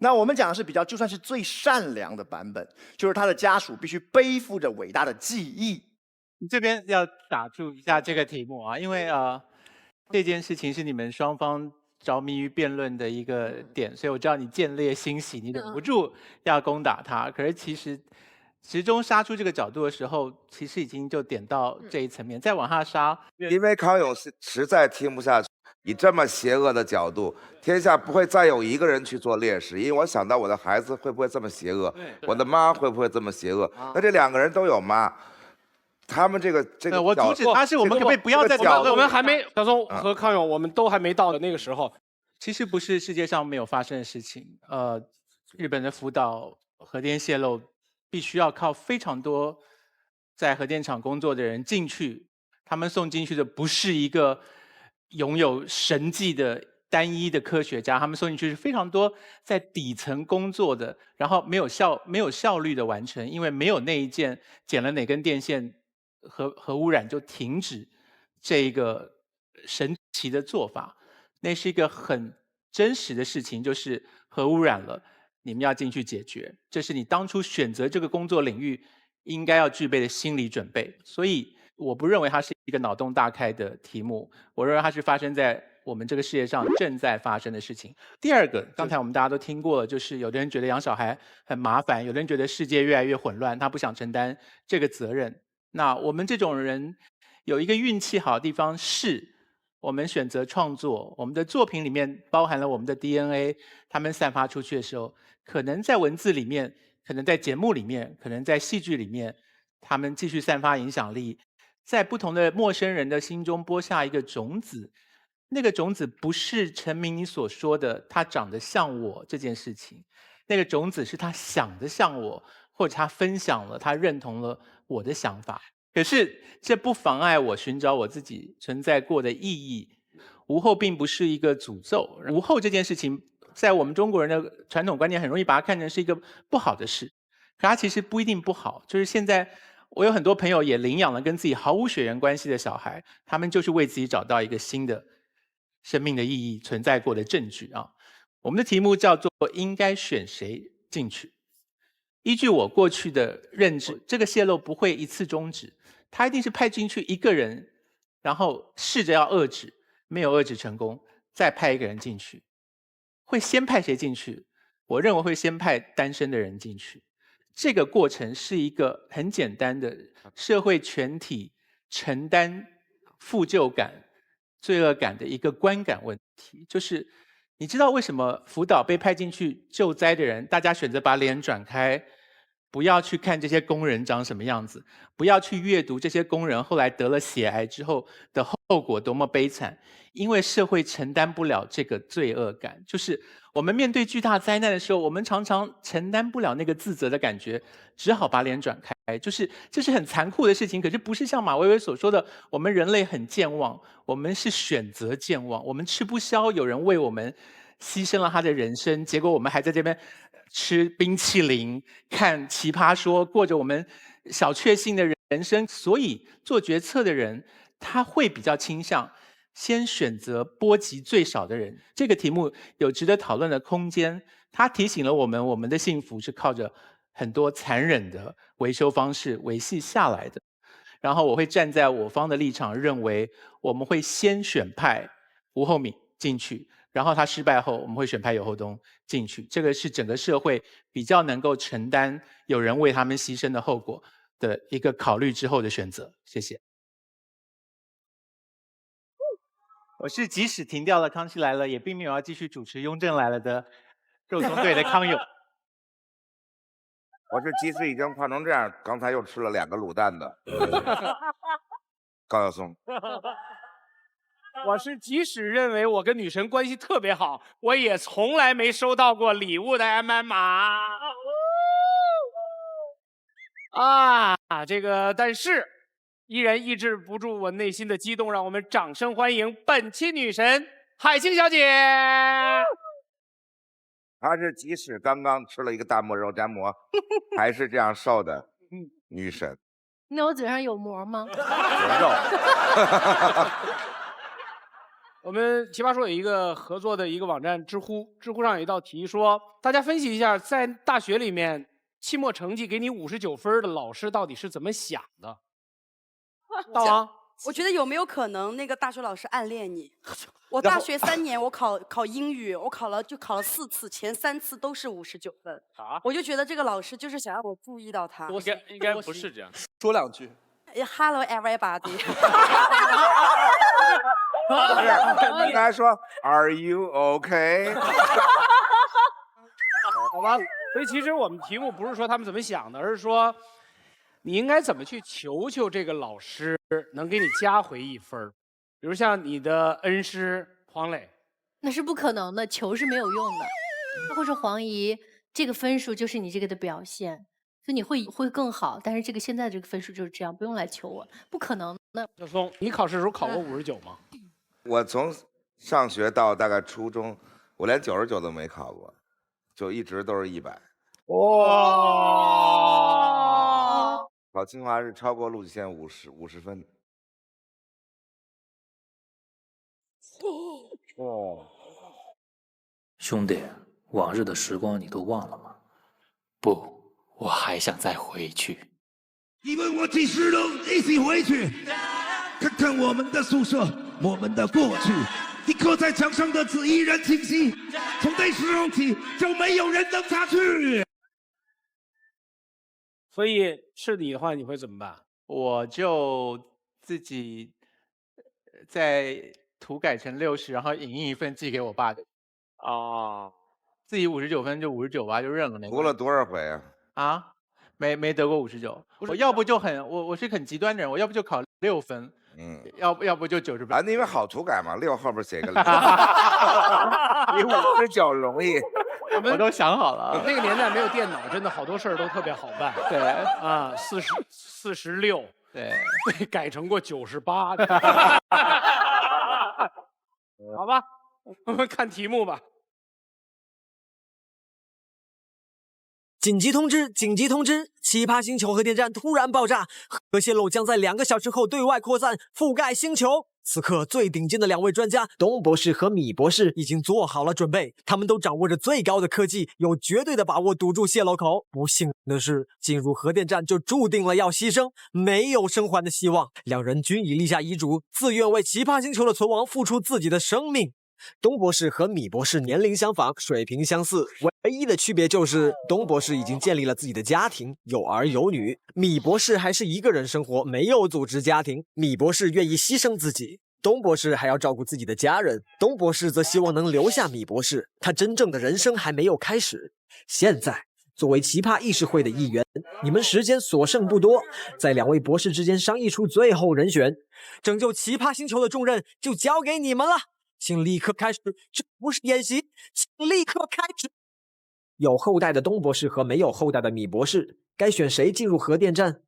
那我们讲的是比较，就算是最善良的版本，就是他的家属必须背负着伟大的记忆。你这边要打住一下这个题目啊，因为这件事情是你们双方着迷于辩论的一个点，所以我知道你见猎欣喜，你忍不住要攻打他。可是其实时钟杀出这个角度的时候，其实已经就点到这一层面，再往下杀，因为康永实在听不下去，以这么邪恶的角度，天下不会再有一个人去做烈士，因为我想到我的孩子会不会这么邪恶，我的妈会不会这么邪恶？那这两个人都有妈。他们这个我阻止他是我们可不可以不要再讨论？我们还没，小松和康永，我们都还没到那个时候。其实不是世界上没有发生的事情。日本的福岛核电泄漏，必须要靠非常多在核电厂工作的人进去，他们送进去的不是一个拥有神迹的单一的科学家，他们送进去是非常多在底层工作的，然后没有效率的完成，因为没有那一件剪了哪根电线。核污染就停止这一个神奇的做法，那是一个很真实的事情，就是核污染了，你们要进去解决，这是你当初选择这个工作领域应该要具备的心理准备。所以我不认为它是一个脑洞大开的题目，我认为它是发生在我们这个世界上正在发生的事情。第二个，刚才我们大家都听过了，就是有的人觉得养小孩很麻烦，有的人觉得世界越来越混乱，他不想承担这个责任。那我们这种人有一个运气好的地方是，我们选择创作，我们的作品里面包含了我们的 DNA， 他们散发出去的时候，可能在文字里面，可能在节目里面，可能在戏剧里面，他们继续散发影响力，在不同的陌生人的心中播下一个种子。那个种子不是陈明你所说的他长得像我这件事情，那个种子是他想得像我，或者他分享了，他认同了我的想法。可是这不妨碍我寻找我自己存在过的意义。无后并不是一个诅咒，无后这件事情在我们中国人的传统观念很容易把它看成是一个不好的事，可它其实不一定不好。就是现在我有很多朋友也领养了跟自己毫无血缘关系的小孩，他们就是为自己找到一个新的生命的意义存在过的证据啊。我们的题目叫做应该选谁进去。依据我过去的认知，这个泄漏不会一次终止，他一定是派进去一个人，然后试着要遏制，没有遏制成功，再派一个人进去。会先派谁进去？我认为会先派单身的人进去。这个过程是一个很简单的社会全体承担负疚感、罪恶感的一个观感问题，就是你知道为什么福岛被派进去救灾的人，大家选择把脸转开，不要去看这些工人长什么样子，不要去阅读这些工人后来得了血癌之后的后果多么悲惨，因为社会承担不了这个罪恶感。就是我们面对巨大灾难的时候，我们常常承担不了那个自责的感觉，只好把脸转开。就是这是很残酷的事情，可是不是像马薇薇所说的，我们人类很健忘，我们是选择健忘，我们吃不消有人为我们牺牲了他的人生，结果我们还在这边吃冰淇淋、看奇葩说，过着我们小确幸的人生。所以做决策的人，他会比较倾向先选择波及最少的人。这个题目有值得讨论的空间，它提醒了我们，我们的幸福是靠着很多残忍的维修方式维系下来的。然后我会站在我方的立场，认为我们会先选派吴厚敏进去，然后他失败后，我们会选派尤厚东进去。这个是整个社会比较能够承担有人为他们牺牲的后果的一个考虑之后的选择。谢谢。我是即使停掉了《康熙来了》，也并没有要继续主持《雍正来了》的肉松队的康永。我是即使已经胖成这样，刚才又吃了2个卤蛋的高晓松。我是即使认为我跟女神关系特别好，我也从来没收到过礼物的 MM 马。但是依然抑制不住我内心的激动，让我们掌声欢迎本期女神海清小姐。她是即使刚刚吃了一个大漠肉夹馍，还是这样瘦的女神。那我嘴上有膜吗？有肉。我们奇葩说有一个合作的一个网站知乎，知乎上有一道题说，大家分析一下，在大学里面期末成绩给你59分的老师到底是怎么想的？大王，我觉得有没有可能那个大学老师暗恋你？我大学3年，我考英语，我考了4次，前3次都是59分。啊？我就觉得这个老师就是想让我注意到他。应该不是这样。说2句。Hello everybody。应该说 Are you OK？ 好吧，所以其实我们题目不是说他们怎么想的，而是说你应该怎么去求这个老师能给你加回1分儿。比如像你的恩师黄磊，那是不可能的，求是没有用的。或者黄怡，这个分数就是你这个的表现，所以你会更好。但是这个现在这个分数就是这样，不用来求我，不可能的。小松，你考试的时候考过59吗？我从上学到大概初中，我连99都没考过，就一直都是100。哇！考清华是超过录取线50分。哦，兄弟，往日的时光你都忘了吗？不，我还想再回去。你问我几时能一起回去，看看我们的宿舍，我们的过去。你刻在墙上的字依然清晰，从那时候起就没有人能擦去。所以是你的话，你会怎么办？我就自己再涂改成60，然后影印1份寄给我爸的。啊，自己59分就59吧，就认了那个。涂了多少回啊？啊，没得过59。我要不就我是很极端的人，我要不就考6分，要不就90分。啊，因为好涂改嘛，6后边写个0，比59容易。我都想好了。那个年代没有电脑，真的好多事儿都特别好办。对啊，46，对，被改成过98。好吧，我们看题目吧。紧急通知！紧急通知！奇葩星球核电站突然爆炸，核泄漏将在2个小时后对外扩散，覆盖星球。此刻，最顶尖的2位专家东博士和米博士已经做好了准备，他们都掌握着最高的科技，有绝对的把握堵住泄漏口。不幸的是，进入核电站就注定了要牺牲，没有生还的希望。2人均已立下遗嘱，自愿为奇葩星球的存亡付出自己的生命。东博士和米博士年龄相仿，水平相似，唯一的区别就是东博士已经建立了自己的家庭，有儿有女，米博士还是一个人生活，没有组织家庭。米博士愿意牺牲自己，东博士还要照顾自己的家人，东博士则希望能留下米博士，他真正的人生还没有开始。现在，作为奇葩议事会的议员，你们时间所剩不多，在2位博士之间商议出最后人选，拯救奇葩星球的重任就交给你们了。请立刻开始，这不是演习，请立刻开始。有后代的东博士和没有后代的米博士，该选谁进入核电站？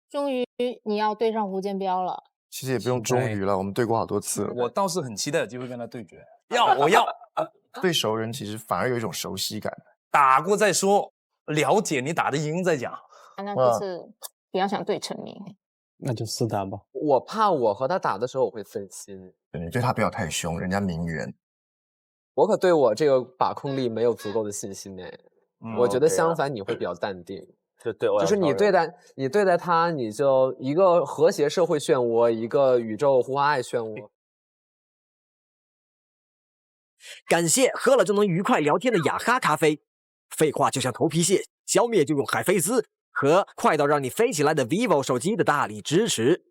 终于你要对上胡建彪了。其实也不用终于了，我们对过好多次了。我倒是很期待有机会跟他对决。我要。对熟人其实反而有一种熟悉感。打过再说，了解你打得赢再讲。那就是比较想对陈明。那就试他吧。我怕我和他打的时候我会分心。你对他不要太凶，人家名媛。我可对我这个把控力没有足够的信心呢。我觉得相反，你会比较淡定。就是你对待他，你就一个和谐社会漩涡，一个宇宙互爱漩涡。感谢喝了就能愉快聊天的雅哈咖啡。废话就像头皮屑，消灭就用海飞丝。和快到让你飞起来的 vivo 手机的大力支持。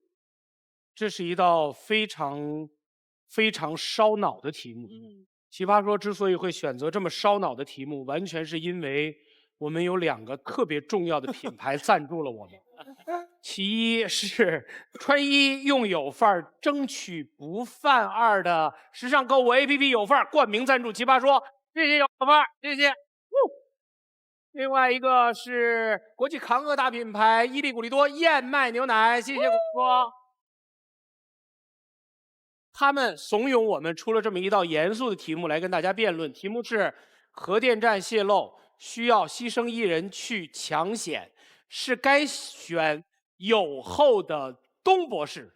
这是一道非常烧脑的题目。奇葩说之所以会选择这么烧脑的题目，完全是因为我们有2个特别重要的品牌赞助了我们。其一是穿衣用有范儿，争取不犯二的时尚购物 APP 有范儿冠名赞助奇葩说，谢谢有范儿，谢谢。另外一个是国际扛饿大品牌伊利古利多燕麦牛奶，谢谢古利多。他们怂恿我们出了这么一道严肃的题目来跟大家辩论，题目是核电站泄漏需要牺牲1人去抢险，是该选有后的东博士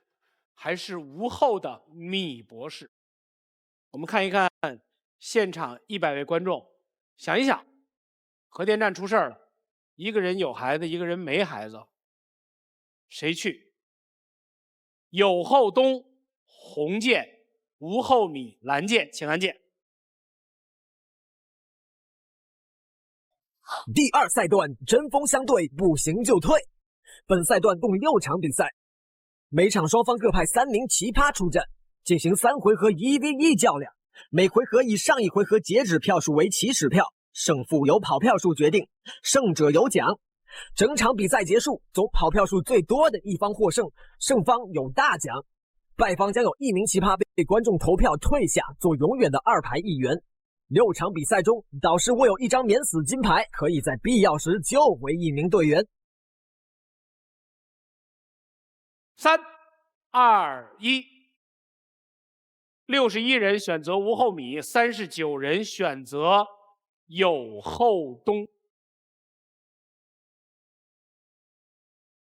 还是无后的米博士？我们看一看现场100位观众，想一想，核电站出事儿了，一个人有孩子，一个人没孩子，谁去？有后东红键，无后米蓝键，请按键。第2赛段针锋相对，不行就退。本赛段共6场比赛，每场双方各派3名奇葩出战，进行3回合1v1较量。每回合以上一回合截止票数为起始票，胜负由跑票数决定，胜者有奖。整场比赛结束，总跑票数最多的一方获胜，胜方有大奖。败方将有1名奇葩被观众投票退下，做永远的2排议员。6场比赛中，导师握有1张免死金牌，可以在必要时救回1名队员。3、2、1。61人选择无后米，39人选择有后东。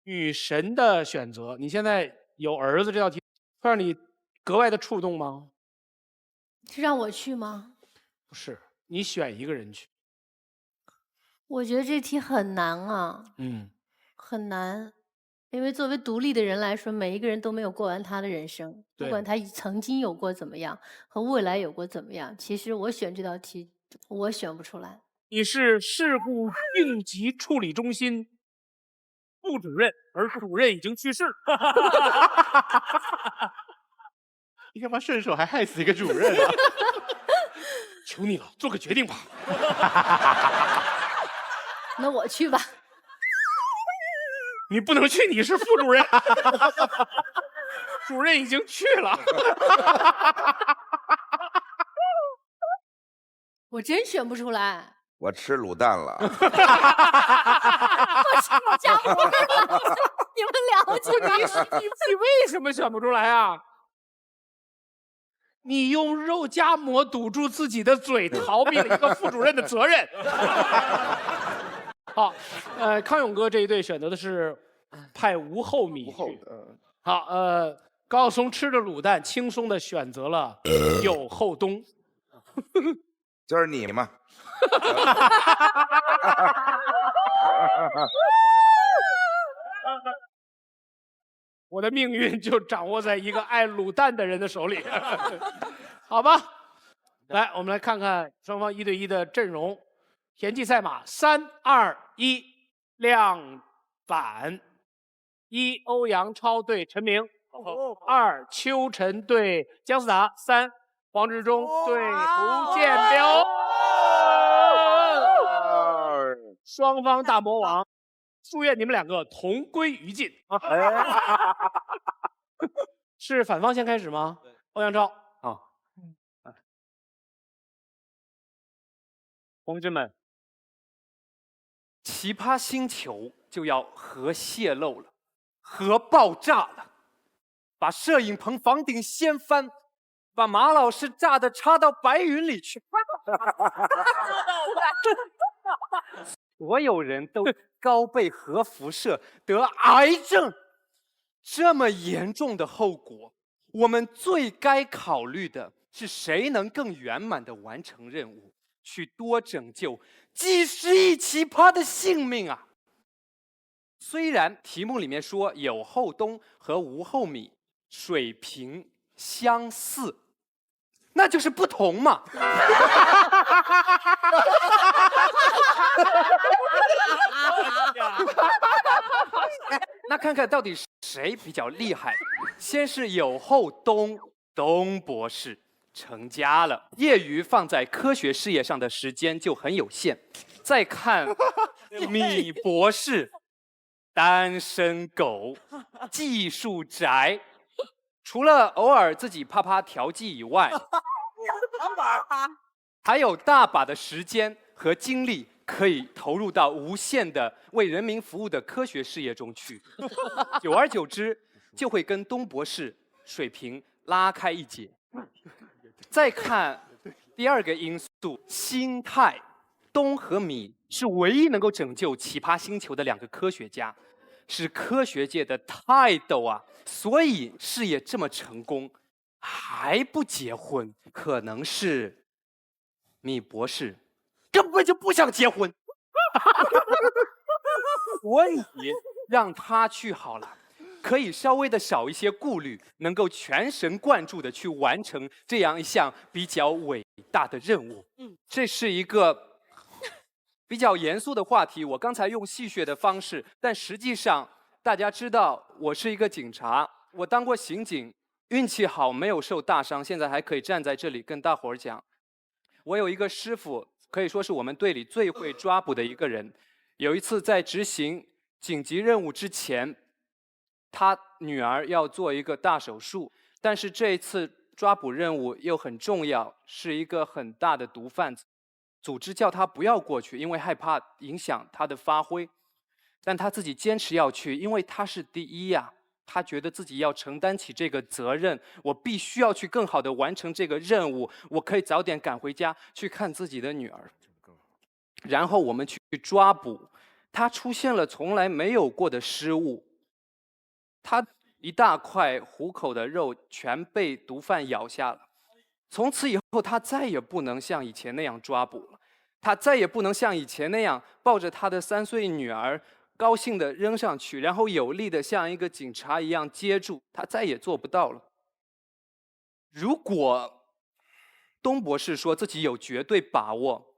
女神的选择，你现在有儿子这道题会让你格外的触动吗？是让我去吗？不是，你选一个人去。我觉得这题很难啊，很难，因为作为独立的人来说，每一个人都没有过完他的人生，不管他曾经有过怎么样，和未来有过怎么样。其实我选这道题，我选不出来。你是事故应急处理中心副主任，而主任已经去世。你干嘛顺手还害死一个主任啊？求你了，做个决定吧。那我去吧。你不能去，你是副主任。主任已经去了。我真选不出来。我吃卤蛋了。我吃肉夹馍了。你们了解你为什么选不出来啊？你用肉夹馍堵住自己的嘴，逃避了一个副主任的责任。好，康永哥这一队选择的是派无后米去。好，高晓松吃着卤蛋，轻松的选择了有后东。就是你嘛。我的命运就掌握在一个爱卤蛋的人的手里。好吧，来，我们来看看双方1对1的阵容。田忌赛马，3、2、1，亮板。1、欧阳超对陈明，2、邱晨对姜思达，3、黄志忠对胡建彪。双方大魔王，祝愿你们2个同归于尽。是反方先开始吗？欧阳超。好。同志们，奇葩星球就要核泄漏了，核爆炸了，把摄影棚房顶掀翻，把马老师炸得插到白云里去。所有人都高被核辐射，得癌症。这么严重的后果，我们最该考虑的是谁能更圆满地完成任务，去多拯救几十亿奇葩的性命啊！虽然题目里面说有后东和无后米水平相似，那就是不同嘛。那看看到底谁比较厉害。先是有后东博士成家了，业余放在科学事业上的时间就很有限。再看米博士，单身狗，技术宅，除了偶尔自己啪啪调剂以外，还有大把的时间和精力可以投入到无限的为人民服务的科学事业中去。久而久之，就会跟东博士水平拉开一截。再看第2个因素，心态。东和米是唯一能够拯救奇葩星球的2个科学家，是科学界的泰斗啊，所以事业这么成功，还不结婚，可能是米博士根本就不想结婚，所以让他去好了。可以稍微的少一些顾虑，能够全神贯注的去完成这样一项比较伟大的任务。这是一个比较严肃的话题，我刚才用戏谑的方式，但实际上大家知道我是一个警察，我当过刑警，运气好没有受大伤，现在还可以站在这里跟大伙儿讲。我有一个师傅，可以说是我们队里最会抓捕的一个人。有一次在执行紧急任务之前，他女儿要做一个大手术，但是这一次抓捕任务又很重要，是一个很大的毒贩子。组织叫他不要过去，因为害怕影响他的发挥，但他自己坚持要去，因为他是第一呀。他觉得自己要承担起这个责任，我必须要去更好的完成这个任务，我可以早点赶回家去看自己的女儿。然后我们去抓捕，他出现了从来没有过的失误。他一大块虎口的肉全被毒贩咬下了，从此以后他再也不能像以前那样抓捕了，他再也不能像以前那样抱着他的3岁女儿高兴地扔上去，然后有力地像一个警察一样接住，他再也做不到了。如果东博士说自己有绝对把握，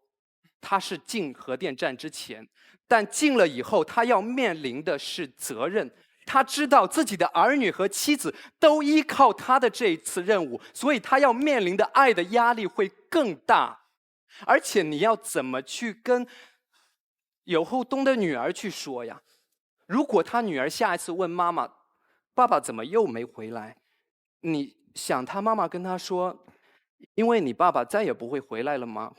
他是进核电站之前，但进了以后他要面临的是责任。他知道自己的儿女和妻子都依靠他的这一次任务，所以他要面临的爱的压力会更大。而且你要怎么去跟有后东的女儿去说呀？如果他女儿下一次问妈妈，爸爸怎么又没回来？你想他妈妈跟他说，因为你爸爸再也不会回来了吗？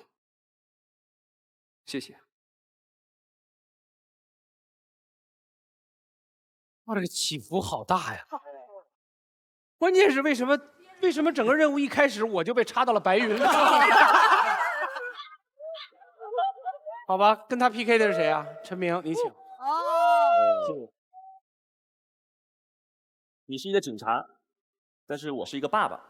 谢谢。哇，这个起伏好大呀！关键是为什么整个任务一开始我就被插到了白云里？好吧，跟他 PK 的是谁啊？陈明，你请。你是一个警察，但是我是一个爸爸。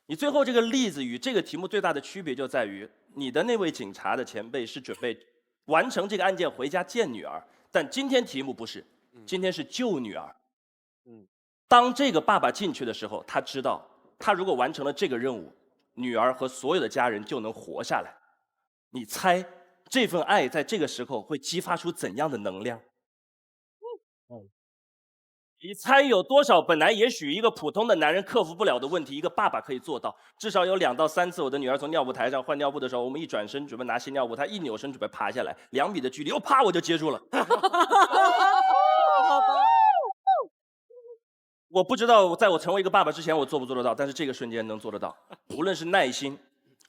你最后这个例子与这个题目最大的区别就在于，你的那位警察的前辈是准备完成这个案件回家见女儿，但今天题目不是。今天是救女儿。当这个爸爸进去的时候，他知道，他如果完成了这个任务，女儿和所有的家人就能活下来。你猜，这份爱在这个时候会激发出怎样的能量？你猜有多少本来也许一个普通的男人克服不了的问题，一个爸爸可以做到？至少有2到3次，我的女儿从尿布台上换尿布的时候，我们一转身准备拿新尿布，她一扭身准备爬下来，2米的距离，啪我就接住了。我不知道在我成为一个爸爸之前我做不做得到，但是这个瞬间能做得到。无论是耐心，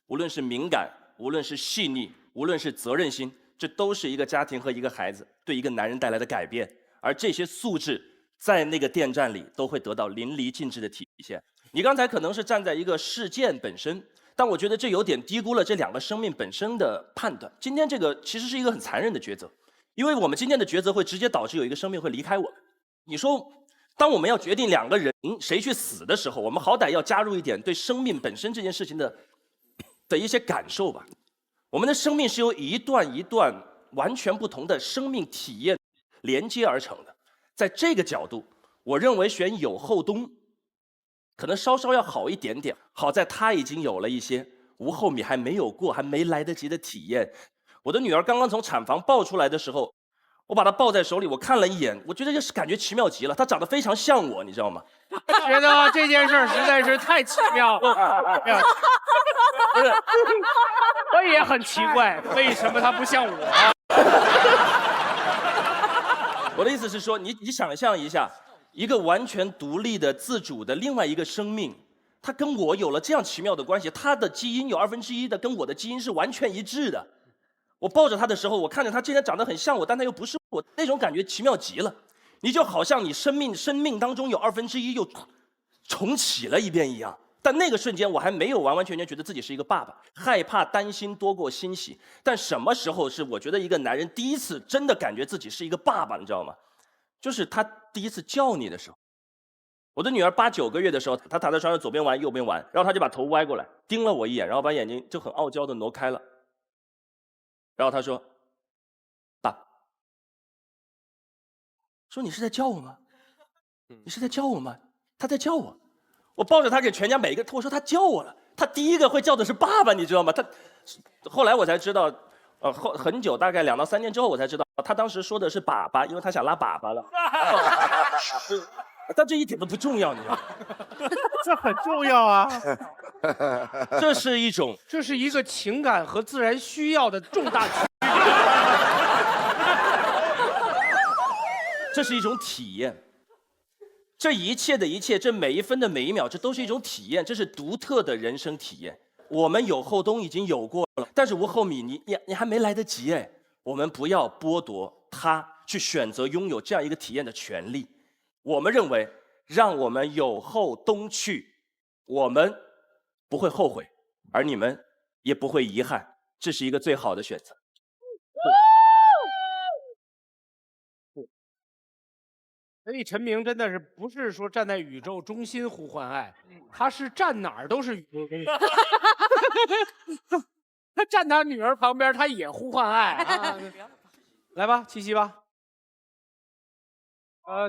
无论是敏感，无论是细腻，无论是责任心，这都是一个家庭和一个孩子对一个男人带来的改变。而这些素质在那个电站里都会得到淋漓尽致的体现。你刚才可能是站在一个事件本身，但我觉得这有点低估了这2个生命本身的判断。今天这个其实是一个很残忍的抉择，因为我们今天的抉择会直接导致有一个生命会离开我们。你说，当我们要决定2个人谁去死的时候，我们好歹要加入一点对生命本身这件事情的一些感受吧。我们的生命是由一段一段完全不同的生命体验连接而成的。在这个角度，我认为选有后东可能稍稍要好一点点。好在他已经有了一些无后米还没有过、还没来得及的体验。我的女儿刚刚从产房抱出来的时候，我把她抱在手里，我看了一眼，我觉得这是感觉奇妙极了。她长得非常像我，你知道吗？觉得这件事实在是太奇妙了。不是，我也很奇怪，为什么她不像我？我的意思是说，你想象一下，一个完全独立的、自主的另外一个生命，它跟我有了这样奇妙的关系，它的基因有1/2的跟我的基因是完全一致的。我抱着它的时候，我看着它竟然长得很像我，但它又不是我，那种感觉奇妙极了。你就好像你生命当中有1/2又重启了一遍一样。但那个瞬间，我还没有完完全全觉得自己是一个爸爸，害怕、担心多过欣喜。但什么时候是我觉得一个男人第一次真的感觉自己是一个爸爸，你知道吗？就是他第一次叫你的时候。我的女儿8、9个月的时候，她躺在床上左边玩右边玩，然后她就把头歪过来盯了我一眼，然后把眼睛就很傲娇的挪开了。然后她说：“爸。”说你是在叫我吗？你是在叫我吗？她在叫我。我抱着她给全家每一个，我说她叫我了。她第一个会叫的是爸爸，你知道吗？后来我才知道，很久，大概2到3年之后我才知道，她当时说的是粑粑，因为她想拉粑粑了。但这一点都不重要，你知道吗？这很重要啊！这是一个情感和自然需要的重大区别。这是一种体验。这一切的一切，这每一分的每一秒，这都是一种体验，这是独特的人生体验。我们有后冬已经有过了，但是吴厚米，你还没来得及哎！我们不要剥夺他去选择拥有这样一个体验的权利。我们认为，让我们有后冬去，我们不会后悔，而你们也不会遗憾，这是一个最好的选择。所以陈明真的是不是说站在宇宙中心呼唤爱，他是站哪儿都是宇宙中心。他站他女儿旁边，他也呼唤爱啊！来吧，七夕吧。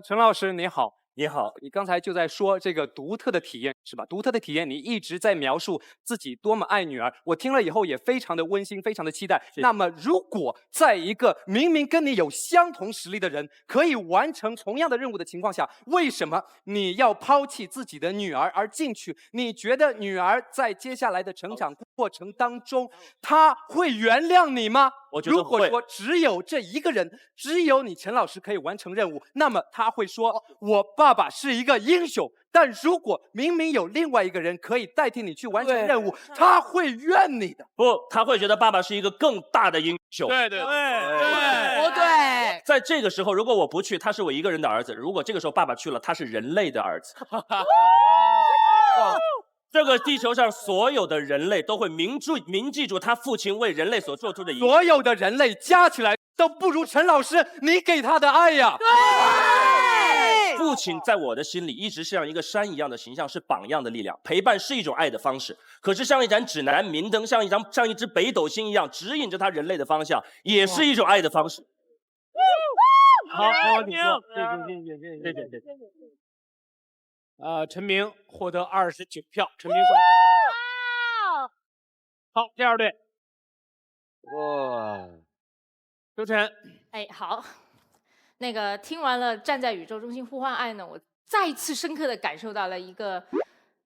陈老师你好，你好，你刚才就在说这个独特的体验是吧？独特的体验，你一直在描述自己多么爱女儿，我听了以后也非常的温馨，非常的期待。那么，如果在一个明明跟你有相同实力的人可以完成同样的任务的情况下，为什么你要抛弃自己的女儿而进去？你觉得女儿在接下来的成长过程当中，她会原谅你吗？我觉得会。如果说只有这一个人，只有你陈老师可以完成任务，那么他会说：“我爸爸是一个英雄。”但如果明明有另外一个人可以代替你去完成任务，他会怨你的。不，他会觉得爸爸是一个更大的英雄。对，不对。在这个时候，如果我不去，他是我一个人的儿子；如果这个时候爸爸去了，他是人类的儿子。这个地球上所有的人类都会铭记住他父亲为人类所做出的一切。所有的人类加起来都不如陈老师你给他的爱呀！对，父亲在我的心里一直像一个山一样的形象，是榜样的力量。陪伴是一种爱的方式，可是像一盏指南明灯，像一只北斗星一样指引着他人类的方向，也是一种爱的方式。好，你说，对。陈明获得29票，陈明说。好，第二队。哇，周晨。哎，好，那个听完了站在宇宙中心呼唤爱呢，我再一次深刻的感受到了一个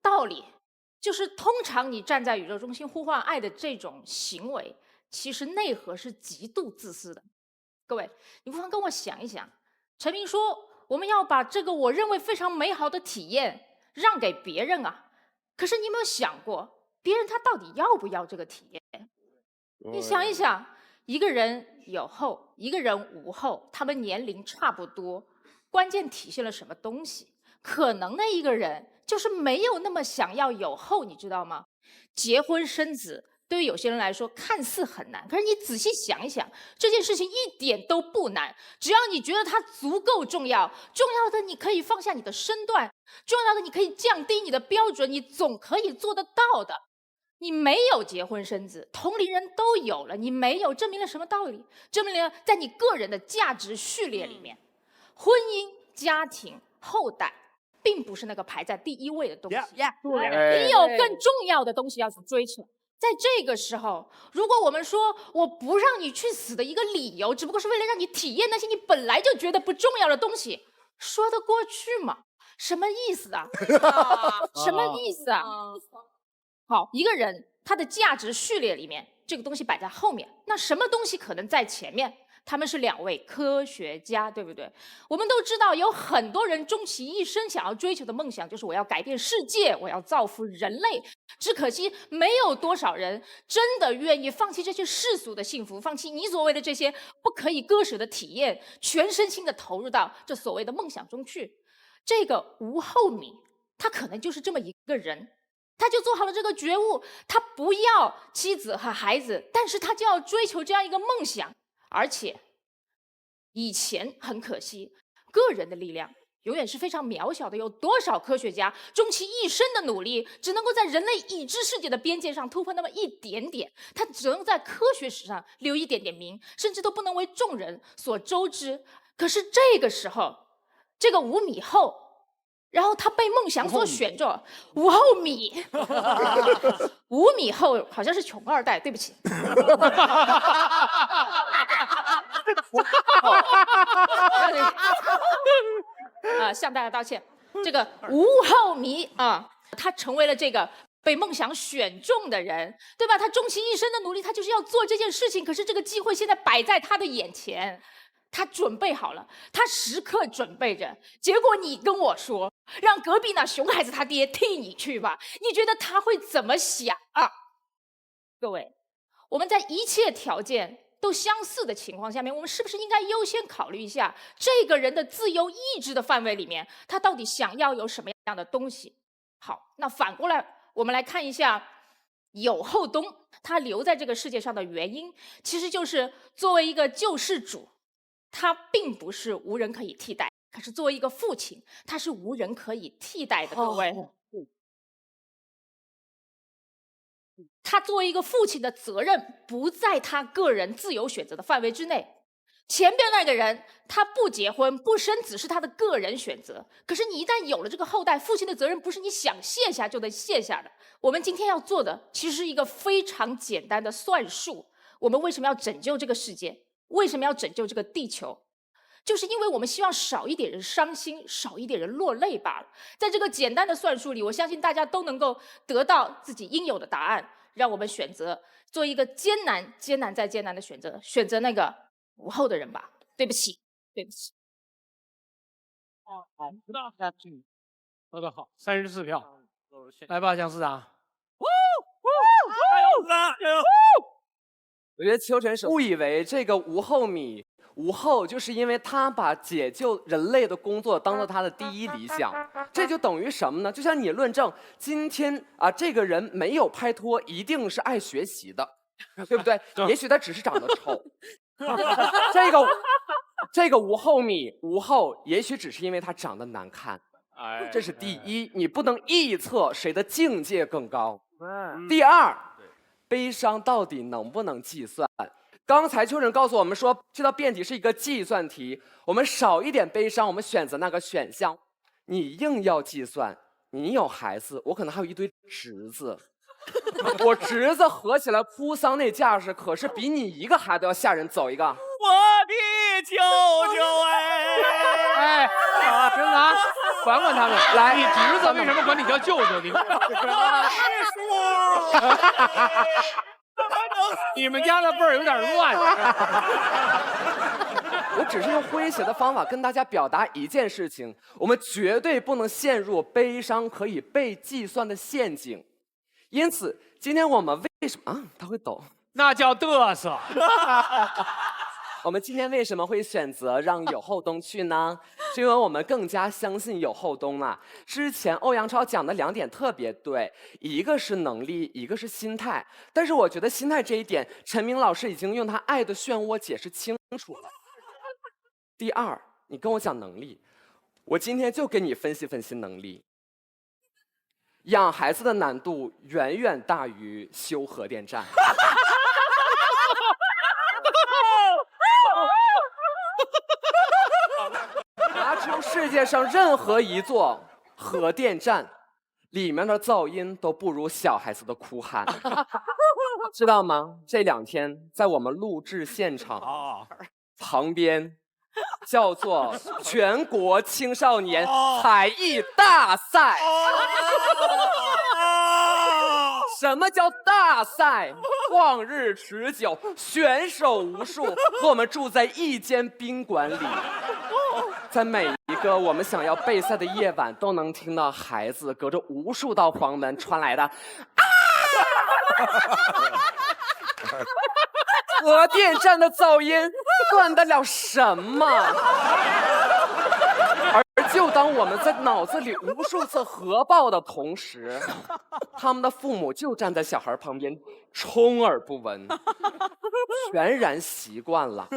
道理，就是通常你站在宇宙中心呼唤爱的这种行为，其实内核是极度自私的。各位，你不妨跟我想一想，陈明说我们要把这个我认为非常美好的体验让给别人啊，可是你有没有想过，别人他到底要不要这个体验？你想一想，一个人有后，一个人无后，他们年龄差不多，关键体现了什么东西？可能那一个人就是没有那么想要有后，你知道吗？结婚生子对于有些人来说看似很难，可是你仔细想一想，这件事情一点都不难，只要你觉得它足够重要，重要的你可以放下你的身段，重要的你可以降低你的标准，你总可以做得到的。你没有结婚生子，同龄人都有了，你没有，证明了什么道理？证明了在你个人的价值序列里面，婚姻、家庭、后代并不是那个排在第一位的东西。你有更重要的东西要去追求。在这个时候，如果我们说我不让你去死的一个理由，只不过是为了让你体验那些你本来就觉得不重要的东西，说得过去吗？什么意思啊？什么意思啊？好，一个人他的价值序列里面，这个东西摆在后面，那什么东西可能在前面？他们是2位科学家，对不对？我们都知道，有很多人终其一生想要追求的梦想就是我要改变世界，我要造福人类。只可惜没有多少人真的愿意放弃这些世俗的幸福，放弃你所谓的这些不可以割舍的体验，全身心的投入到这所谓的梦想中去。这个吴厚米，他可能就是这么一个人。他就做好了这个觉悟，他不要妻子和孩子，但是他就要追求这样一个梦想。而且以前很可惜，个人的力量永远是非常渺小的。有多少科学家终其一生的努力，只能够在人类已知世界的边界上突破那么一点点，他只能在科学史上留一点点名，甚至都不能为众人所周知。可是这个时候，这个5米厚，然后他被梦想所选中，5厚米，5米厚好像是穷二代，对不起。向大家道歉。这个5厚米啊，他成为了这个被梦想选中的人，对吧？他终其一生的努力，他就是要做这件事情。可是这个机会现在摆在他的眼前，他准备好了，他时刻准备着。结果你跟我说，让隔壁那熊孩子他爹替你去吧，你觉得他会怎么想啊？各位，我们在一切条件都相似的情况下面，我们是不是应该优先考虑一下这个人的自由意志的范围里面，他到底想要有什么样的东西？好，那反过来我们来看一下有后东他留在这个世界上的原因，其实就是作为一个救世主，他并不是无人可以替代，可是作为一个父亲，他是无人可以替代的。各位，他作为一个父亲的责任不在他个人自由选择的范围之内。前边那个人他不结婚不生子是他的个人选择，可是你一旦有了这个后代，父亲的责任不是你想卸下就能卸下的。我们今天要做的其实是一个非常简单的算术。我们为什么要拯救这个世界？为什么要拯救这个地球？就是因为我们希望少一点人伤心，少一点人落泪罢了。在这个简单的算术里，我相信大家都能够得到自己应有的答案。让我们选择做一个艰难再艰难的选择，选择那个5厚的人吧。对不起，对不起。好，说得好，34票。来吧，姜司长。我觉得秋晨误以为这个5厚米5厚，就是因为他把解救人类的工作当做他的第一理想，这就等于什么呢？就像你论证今天啊，这个人没有拍拖，一定是爱学习的，对不对？也许他只是长得丑。这个5厚米5厚，也许只是因为他长得难看。这是第一，你不能臆测谁的境界更高。第二，悲伤到底能不能计算？刚才秋晨告诉我们说，这道辩题是一个计算题，我们少一点悲伤，我们选择那个选项。你硬要计算，你有孩子，我可能还有一堆侄子，我侄子合起来哭丧那架势，可是比你一个孩子要吓人。走一个，我的舅舅哎，哎，真的，管管他们。来，你侄子为什么管你叫舅舅？你你们家的辈儿有点乱。我只是用诙谐的方法跟大家表达一件事情：我们绝对不能陷入悲伤可以被计算的陷阱。因此，今天我们为什么啊？他会抖，那叫嘚瑟。我们今天为什么会选择让有后东去呢？是因为我们更加相信有后东啊。之前欧阳超讲的2点特别对，一个是能力，一个是心态。但是我觉得心态这一点，陈明老师已经用他爱的漩涡解释清楚了。第二，你跟我讲能力，我今天就跟你分析分析能力。养孩子的难度远远大于修核电站。拿出世界上任何一座核电站，里面的噪音都不如小孩子的哭喊，知道吗？这2天在我们录制现场旁边，叫做全国青少年才艺大赛。什么叫大赛？旷日持久，选手无数，和我们住在一间宾馆里，在每一个我们想要备赛的夜晚，都能听到孩子隔着无数道房门传来的核电站的噪音断得了什么？而就当我们在脑子里无数次核爆的同时，他们的父母就站在小孩旁边，充耳不闻，全然习惯了。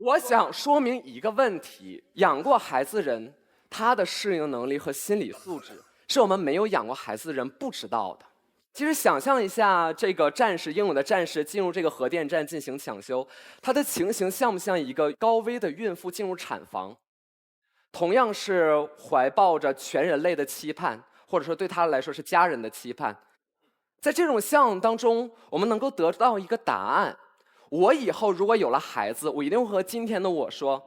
我想说明一个问题：养过孩子人，他的适应能力和心理素质是我们没有养过孩子的人不知道的。其实想象一下，这个战士，英勇的战士进入这个核电站进行抢修，他的情形像不像一个高危的孕妇进入产房？同样是怀抱着全人类的期盼，或者说对他来说是家人的期盼。在这种项目当中，我们能够得到一个答案。我以后如果有了孩子，我一定会和今天的我说：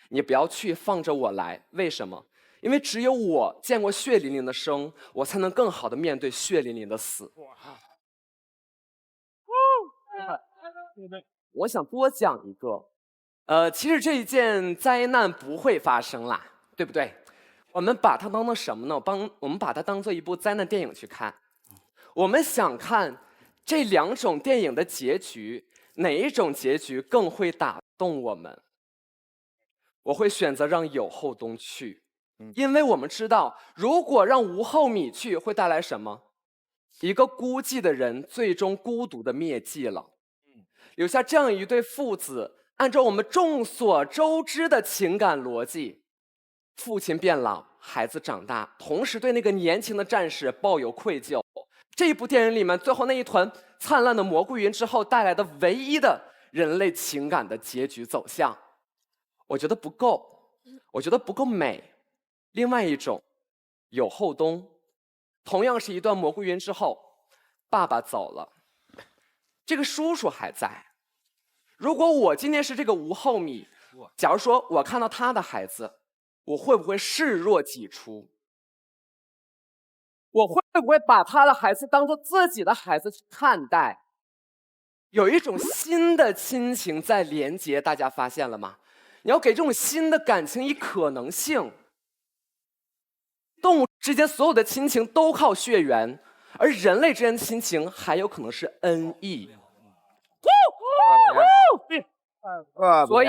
你不要去，放着我来。为什么？因为只有我见过血淋淋的生，我才能更好的面对血淋淋的死。我想多讲一个，其实这一件灾难不会发生啦，对不对？我们把它当做什么呢？我们把它当做一部灾难电影去看。我们想看这2种电影的结局，哪一种结局更会打动我们？我会选择让有后东去，因为我们知道，如果让吴厚米去，会带来什么？一个孤寂的人最终孤独的灭迹了，留下这样一对父子。按照我们众所周知的情感逻辑，父亲变老，孩子长大，同时对那个年轻的战士抱有愧疚。这一部电影里面，最后那一团灿烂的蘑菇云之后带来的唯一的人类情感的结局走向，我觉得不够，我觉得不够美。另外一种，有后东，同样是一段蘑菇云之后，爸爸走了，这个叔叔还在。如果我今天是这个吴厚米，假如说我看到他的孩子，我会不会视若己出？我会不会把他的孩子当做自己的孩子去看待？有一种新的亲情在连接，大家发现了吗？你要给这种新的感情以可能性。动物之间所有的亲情都靠血缘，而人类之间的亲情还有可能是恩义。所以，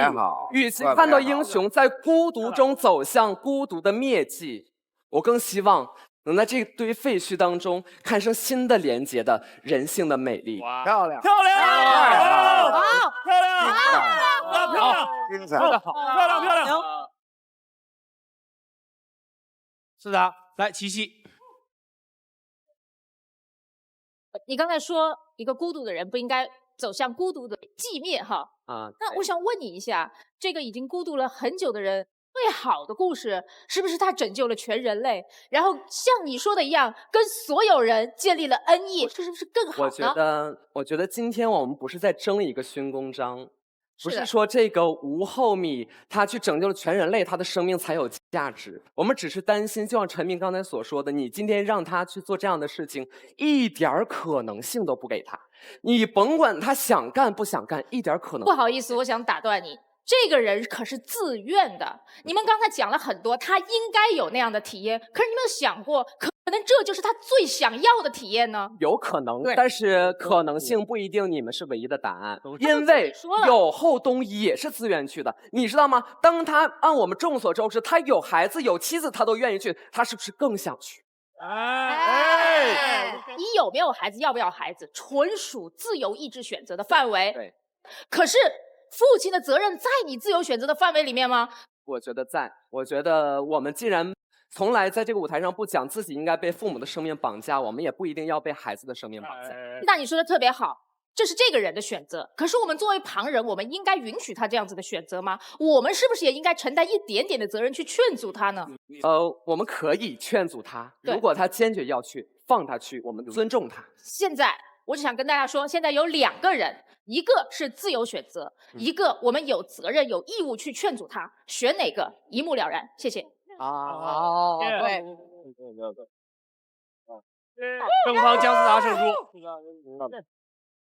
与其看到英雄在孤独中走向孤独的灭迹，我更希望能在这堆废墟当中看上新的连接的人性的美丽。漂亮，漂亮，好，漂亮，漂亮，精彩，说得好，漂亮，漂亮。是的，来，琪琪。你刚才说一个孤独的人不应该走向孤独的寂灭哈啊，那我想问你一下，这个已经孤独了很久的人，最好的故事是不是他拯救了全人类，然后像你说的一样，跟所有人建立了恩义，这是不是更好呢？我觉得今天我们不是在争一个勋功章，不是说这个吴厚米他去拯救了全人类，他的生命才有价值。我们只是担心，就像陈明刚才所说的，你今天让他去做这样的事情，一点可能性都不给他。你甭管他想干不想干，一点可能。不好意思，我想打断你，这个人可是自愿的。你们刚才讲了很多，他应该有那样的体验，可是你有没有想过，可能这就是他最想要的体验呢？有可能，但是可能性不一定你们是唯一的答案，因为有后东也是自愿去的，你知道吗？当他按我们众所周知，他有孩子有妻子，他都愿意去，他是不是更想去？你有没有孩子，要不要孩子，纯属自由意志选择的范围。对，可是父亲的责任在你自由选择的范围里面吗？我觉得在。我觉得我们既然从来在这个舞台上不讲自己应该被父母的生命绑架，我们也不一定要被孩子的生命绑架。那你说的特别好，这是这个人的选择。可是我们作为旁人，我们应该允许他这样子的选择吗？我们是不是也应该承担一点点的责任去劝阻他呢？我们可以劝阻他，如果他坚决要去，放他去，我们尊重他。现在我只想跟大家说，现在有2个人，一个是自由选择，一个我们有责任有义务去劝阻他，选哪个一目了然。谢谢。好，对。正方姜思达胜出。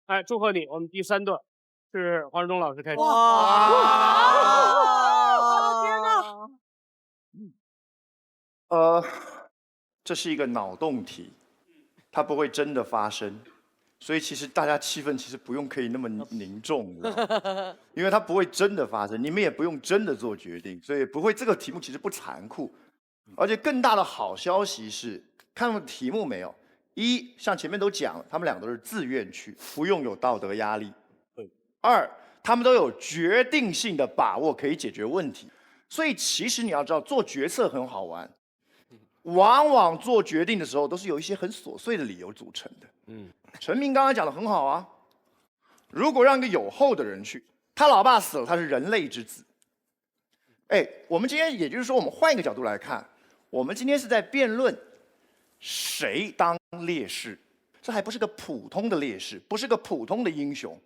哎，祝贺你！我们第3段是黄志忠老师开始。哇！天哪！这是一个脑洞题，它不会真的发生，所以其实大家气氛其实不用可以那么凝重，因为它不会真的发生，你们也不用真的做决定，所以不会。这个题目其实不残酷，而且更大的好消息是，看到题目没有？像前面都讲了，他们2个都是自愿去，不用有道德压力。2，他们都有决定性的把握，可以解决问题。所以其实你要知道，做决策很好玩，往往做决定的时候都是有一些很琐碎的理由组成的。陈明刚才讲的很好啊，如果让一个有后的人去，他老爸死了，他是人类之子。哎，我们今天也就是说，我们换一个角度来看，我们今天是在辩论谁当烈士，这还不是个普通的烈士，不是个普通的英雄。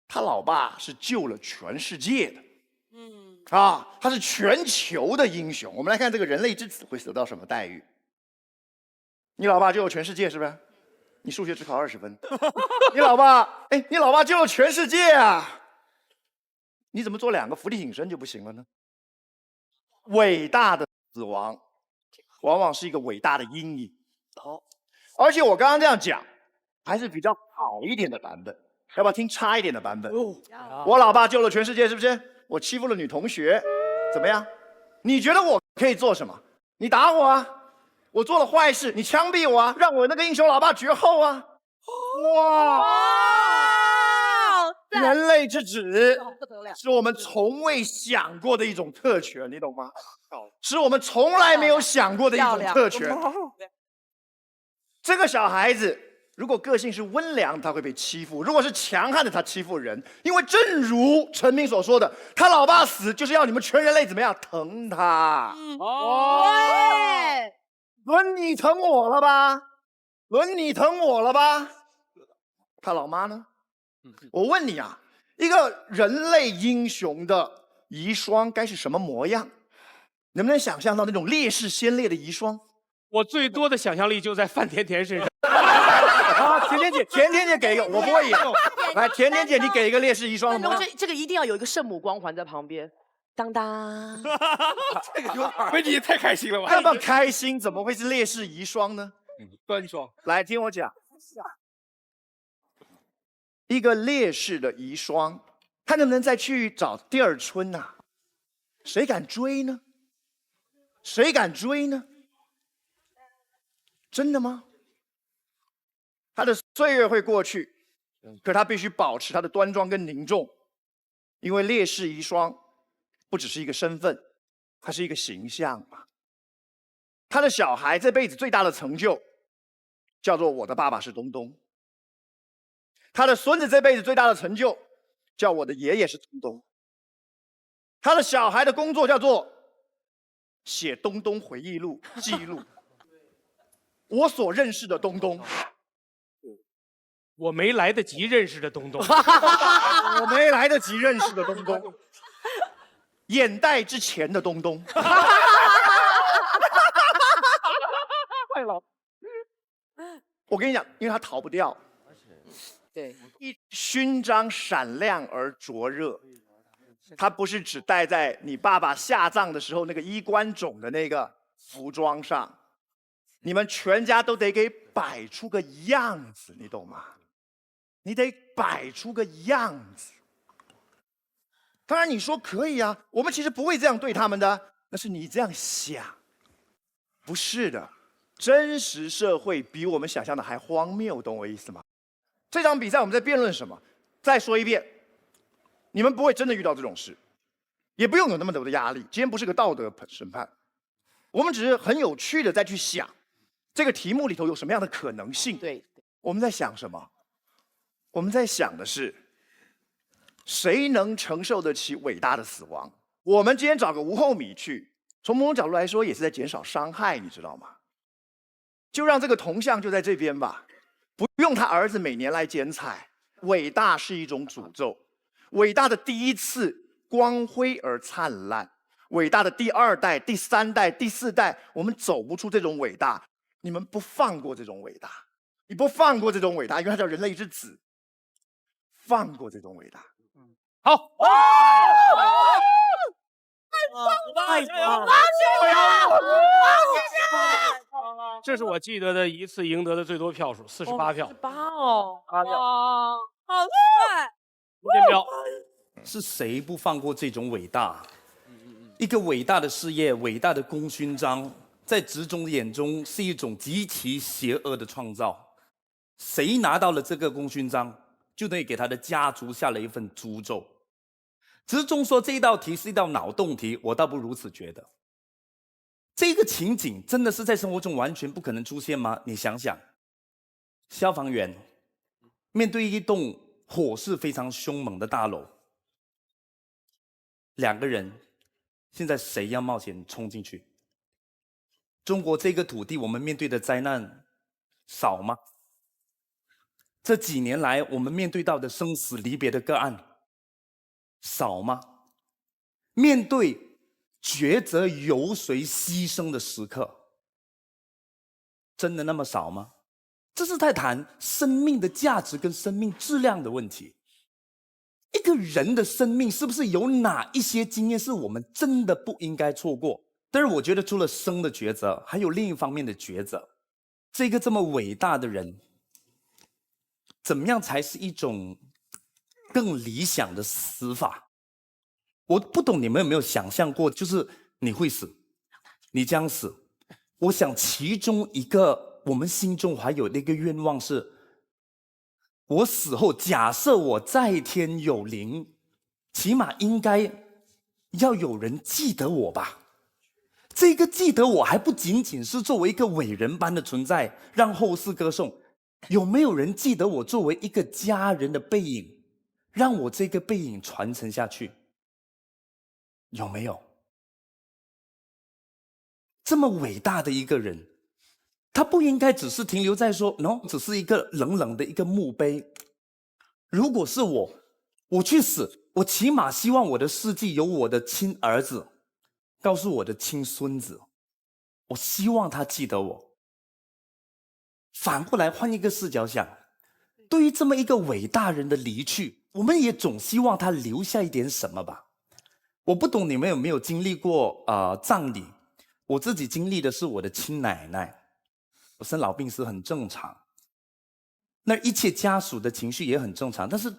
他老爸是救了全世界的，他是全球的英雄。我们来看这个人类之子会得到什么待遇？你老爸救了全世界，是不是？你数学只考20分。你老爸救了全世界啊！你怎么做2个伏地挺身就不行了呢？伟大的死亡，往往是一个伟大的阴影。而且我刚刚这样讲，还是比较好一点的版本。要不要听差一点的版本？我老爸救了全世界，是不是？我欺负了女同学，怎么样？你觉得我可以做什么？你打我啊！我做了坏事，你枪毙我啊！让我那个英雄老爸绝后啊！哇！人类之子是我们从未想过的一种特权，你懂吗？是我们从来没有想过的一种特权。这个小孩子如果个性是温良，他会被欺负；如果是强悍的，他欺负人。因为正如陈明所说的，他老爸死就是要你们全人类怎么样疼他。轮你疼我了吧？轮你疼我了吧？他老妈呢？我问你啊，一个人类英雄的遗孀该是什么模样？能不能想象到那种烈士先烈的遗孀？我最多的想象力就在范甜甜身上。甜甜姐给一个，我不会演。来，甜甜姐，你给一个烈士遗孀的模样。这个一定要有一个圣母光环在旁边。当当，这个维尼太开心了吧？那么开心，怎么会是烈士遗孀呢？端庄。来听我讲，一个烈士的遗孀，他能不能再去找第二春呐？谁敢追呢？谁敢追呢？真的吗？他的岁月会过去，可他必须保持他的端庄跟凝重，因为烈士遗孀不只是一个身份，它是一个形象嘛。他的小孩这辈子最大的成就叫做我的爸爸是东东，他的孙子这辈子最大的成就叫我的爷爷是东东，他的小孩的工作叫做写东东回忆录记录我所认识的东东，我没来得及认识的东东，我没来得及认识的东东，眼袋之前的东东。快了，我跟你讲，因为他逃不掉。对，勋章闪亮而灼热，它不是只戴在你爸爸下葬的时候那个衣冠冢的那个服装上，你们全家都得给摆出个样子，你懂吗？你得摆出个样子。当然你说可以啊，我们其实不会这样对他们的，那是你这样想，不是的。真实社会比我们想象的还荒谬，懂我意思吗？这场比赛我们在辩论什么？再说一遍，你们不会真的遇到这种事，也不用有那么多的压力。今天不是个道德审判，我们只是很有趣的再去想，这个题目里头有什么样的可能性。对，我们在想什么？我们在想的是，谁能承受得起伟大的死亡？我们今天找个吴厚米去，从某种角度来说，也是在减少伤害，你知道吗？就让这个铜像就在这边吧，不用他儿子每年来剪彩。伟大是一种诅咒，伟大的第一次光辉而灿烂，伟大的第2代、第3代、第4代，我们走不出这种伟大。你们不放过这种伟大，你不放过这种伟大，因为它叫人类之子，放过这种伟大。好。太棒了！这是我记得的一次赢得的最多票数，48票。48哦， 8票。好帅！吴建彪，是谁不放过这种伟大？一个伟大的事业、伟大的功勋章，在执中眼中是一种极其邪恶的创造。谁拿到了这个功勋章，就等于给他的家族下了一份诅咒。之中说这一道题是一道脑洞题，我倒不如此觉得。这个情景真的是在生活中完全不可能出现吗？你想想，消防员面对一栋火势非常凶猛的大楼，2个人，现在谁要冒险冲进去？中国这个土地，我们面对的灾难少吗？这几年来，我们面对到的生死离别的个案少吗？面对抉择由谁牺牲的时刻，真的那么少吗？这是在谈生命的价值跟生命质量的问题。一个人的生命是不是有哪一些经验是我们真的不应该错过？但是我觉得除了生的抉择，还有另一方面的抉择。这个这么伟大的人，怎么样才是一种更理想的死法？我不懂你们有没有想象过，就是你会死，你将死。我想其中一个我们心中还有那个愿望是，我死后假设我在天有灵，起码应该要有人记得我吧。这个记得我还不仅仅是作为一个伟人般的存在让后世歌颂，有没有人记得我作为一个家人的背影，让我这个背影传承下去？有没有？这么伟大的一个人，他不应该只是停留在说 no， 只是一个冷冷的一个墓碑。如果是我去死，我起码希望我的事迹有我的亲儿子告诉我的亲孙子，我希望他记得我。反过来换一个视角想，对于这么一个伟大人的离去，我们也总希望他留下一点什么吧。我不懂你们有没有经历过葬礼，我自己经历的是我的亲奶奶，我生老病死很正常，那一切家属的情绪也很正常，但是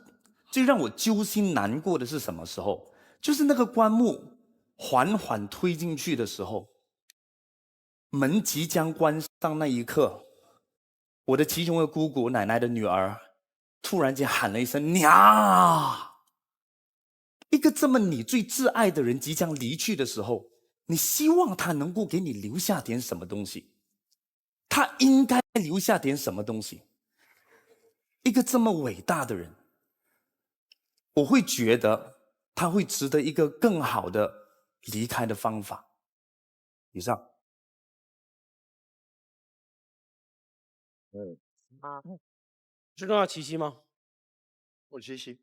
最让我揪心难过的是什么时候？就是那个棺木缓缓推进去的时候，门即将关上那一刻，我的其中一个姑姑奶奶的女儿突然间喊了一声娘。一个这么你最挚爱的人即将离去的时候，你希望他能够给你留下点什么东西？他应该留下点什么东西？一个这么伟大的人，我会觉得他会值得一个更好的离开的方法。以上。是重要七夕吗？我七夕。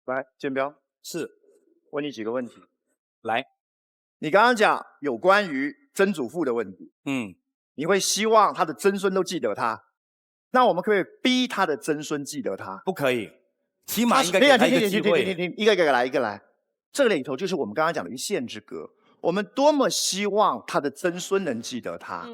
来，建彪，是，问你几个问题。来，你刚刚讲有关于曾祖父的问题，你会希望他的曾孙都记得他，那我们可不可以逼他的曾孙记得他？不可以，起码应该给他一个机会。停，一个一个来，一个来。这里头就是我们刚刚讲的一线之隔。我们多么希望他的曾孙能记得他。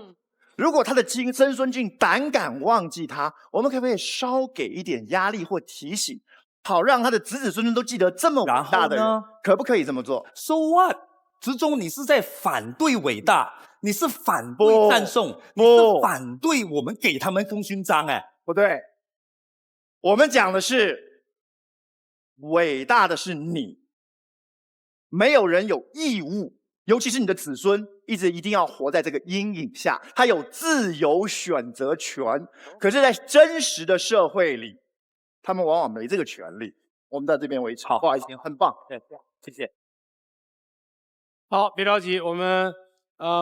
如果他的曾孙竟胆敢忘记他，我们可不可以稍给一点压力或提醒？好让他的子子孙孙都记得这么伟大的人，可不可以这么做 ？So what？ 之中你是在反对伟大，你是反对赞颂，你是反对我们给他们功勋章。不对，我们讲的是伟大的是你，没有人有义务，尤其是你的子孙，一定要活在这个阴影下，他有自由选择权。可是，在真实的社会里，他们往往没这个权利。我们在这边为止，不好意思，很棒，对，谢谢。好，别着急，我们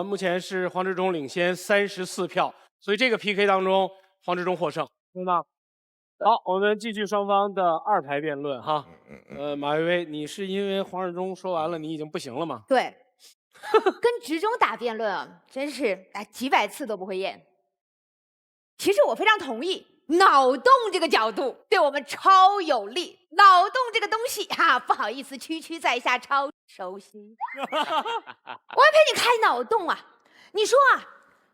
目前是黄志忠领先34票，所以这个 PK 当中，黄志忠获胜，对吗？好，我们继续双方的2排辩论哈。马薇薇，你是因为黄志忠说完了，你已经不行了吗？对，跟执中打辩论啊，真是几百次都不会厌。其实我非常同意。脑洞这个角度对我们超有利，脑洞这个东西不好意思，区在下超熟悉。我要陪你开脑洞啊！你说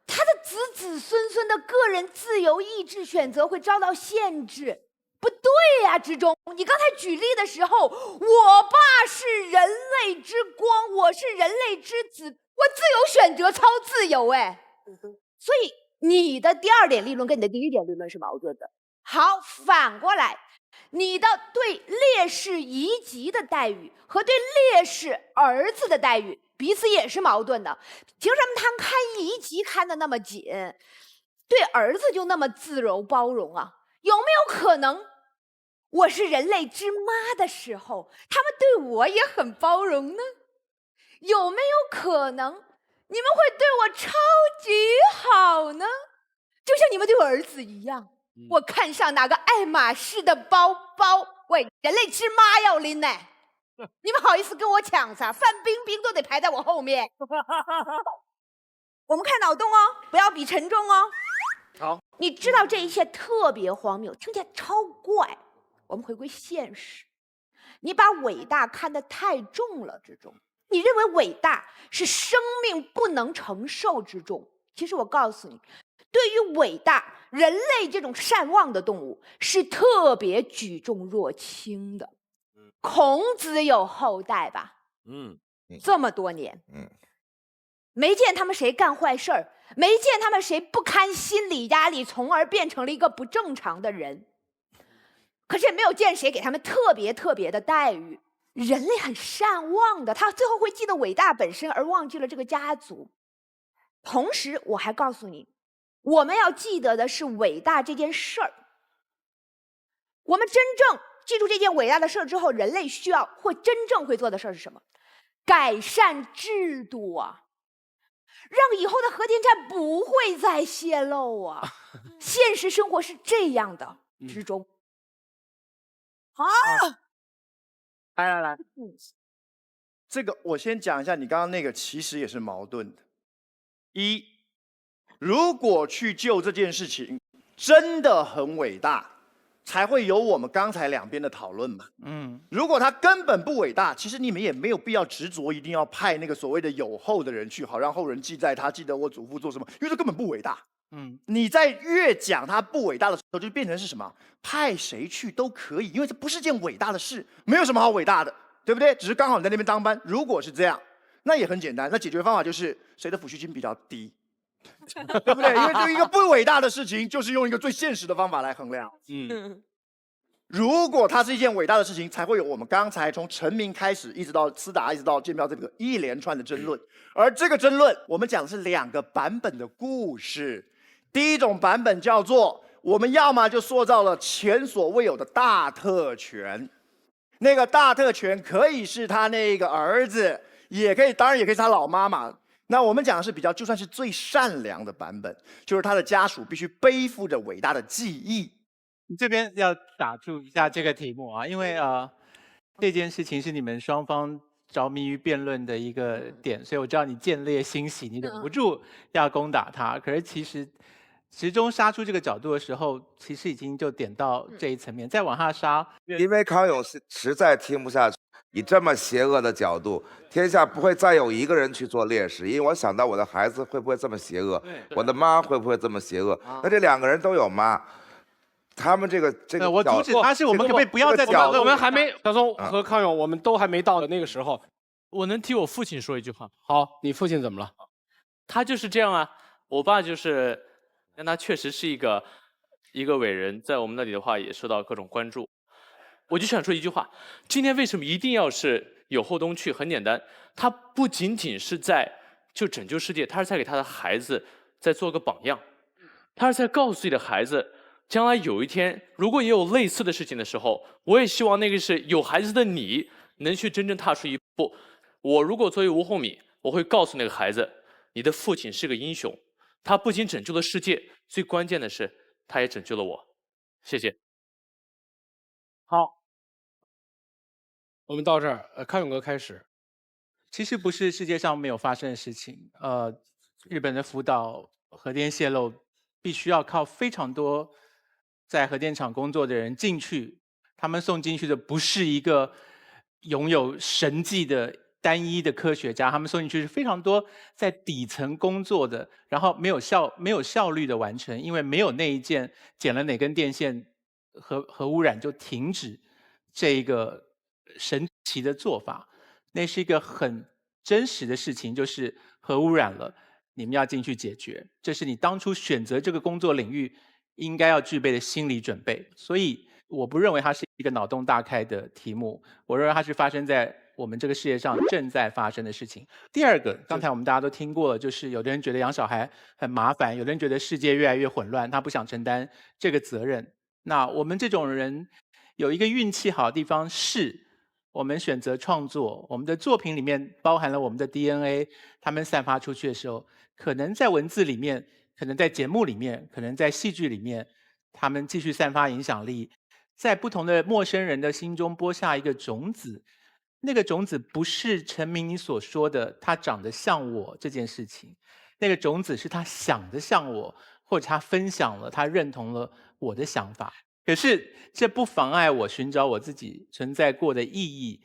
他的子子孙孙的个人自由意志选择会遭到限制，不对呀，志忠，你刚才举例的时候，我爸是人类之光，我是人类之子，我自由选择超自由所以你的第二点立论跟你的第一点立论是矛盾的。好，反过来，你的对烈士遗疾的待遇和对烈士儿子的待遇彼此也是矛盾的。凭什么他看遗疾看得那么紧，对儿子就那么自柔包容啊？有没有可能我是人类之妈的时候，他们对我也很包容呢？有没有可能你们会对我超级好呢？就像你们对我儿子一样，我看上哪个爱马仕的包包，喂，人类之妈要拎呢，你们好意思跟我抢啥？范冰冰都得排在我后面。我们看脑洞哦，不要比沉重哦。好，你知道这一切特别荒谬，听起来超怪。我们回归现实，你把伟大看得太重了之中，你认为伟大是生命不能承受之重。其实我告诉你，对于伟大，人类这种善忘的动物是特别举重若轻的。孔子有后代吧？这么多年，没见他们谁干坏事儿，没见他们谁不堪心理压力，从而变成了一个不正常的人。可是也没有见谁给他们特别的待遇。人类很善忘的，他最后会记得伟大本身，而忘记了这个家族。同时，我还告诉你，我们要记得的是伟大这件事儿。我们真正记住这件伟大的事儿之后，人类需要或真正会做的事儿是什么？改善制度啊，让以后的核电站不会再泄漏啊。现实生活是这样的之中。来，这个我先讲一下，你刚刚那个其实也是矛盾的。一，如果去救这件事情真的很伟大，才会有我们刚才两边的讨论嘛。如果它根本不伟大，其实你们也没有必要执着一定要派那个所谓的有后的人去，好让后人记在他记得我祖父做什么，因为这根本不伟大。你在越讲它不伟大的时候，就变成是什么？派谁去都可以，因为这不是件伟大的事，没有什么好伟大的，对不对？只是刚好你在那边当班。如果是这样，那也很简单，那解决方法就是谁的抚恤金比较低，对不对？因为这一个不伟大的事情，就是用一个最现实的方法来衡量。如果它是一件伟大的事情，才会有我们刚才从陈明开始，一直到思达，一直到建标这个一连串的争论。而这个争论，我们讲的是两个版本的故事。第一种版本叫做，我们要么就塑造了前所未有的大特权，那个大特权可以是他那个儿子，也可以，当然也可以是他老妈嘛。那我们讲的是比较，就算是最善良的版本，就是他的家属必须背负着伟大的记忆。这边要打住一下这个题目啊，因为这件事情是你们双方着迷于辩论的一个点，所以我知道你见猎欣喜，你忍不住要攻打他。可是其实时钟杀出这个角度的时候，其实已经就点到这一层面，再往下杀。因为康永实在听不下去，以这么邪恶的角度，天下不会再有一个人去做烈士。因为我想到我的孩子会不会这么邪恶，我的妈会不会这么邪恶？那这两个人都有妈。他们这个我阻止他是我们可不可以不要再讨论？我们还没，小松和康永，我们都还没到那个时候。我能替我父亲说一句话？好，你父亲怎么了？他就是这样啊。我爸就是，但他确实是一个伟人，在我们那里的话也受到各种关注。我就想说一句话：今天为什么一定要是有后东去？很简单，他不仅仅是在就拯救世界，他是在给他的孩子在做个榜样，他是在告诉自己的孩子。将来有一天，如果也有类似的事情的时候，我也希望那个是有孩子的你能去真正踏出一步。我如果作为吴厚米，我会告诉那个孩子，你的父亲是个英雄，他不仅拯救了世界，最关键的是他也拯救了我。谢谢。好，我们到这儿，康永哥开始。其实不是世界上没有发生的事情，日本的福岛核电泄漏必须要靠非常多在核电厂工作的人进去，他们送进去的不是一个拥有神迹的单一的科学家，他们送进去是非常多在底层工作的，然后没有效率的完成，因为没有那一件剪了哪根电线核污染就停止这个神奇的做法。那是一个很真实的事情，就是核污染了，你们要进去解决，这是你当初选择这个工作领域应该要具备的心理准备。所以我不认为它是一个脑洞大开的题目，我认为它是发生在我们这个世界上正在发生的事情。第二个，刚才我们大家都听过了，就是有的人觉得养小孩很麻烦，有的人觉得世界越来越混乱，他不想承担这个责任。那我们这种人有一个运气好的地方是，我们选择创作，我们的作品里面包含了我们的 DNA， 他们散发出去的时候，可能在文字里面，可能在节目里面，可能在戏剧里面，他们继续散发影响力，在不同的陌生人的心中播下一个种子。那个种子不是陈明你所说的他长得像我这件事情，那个种子是他想得像我，或者他分享了，他认同了我的想法。可是这不妨碍我寻找我自己存在过的意义。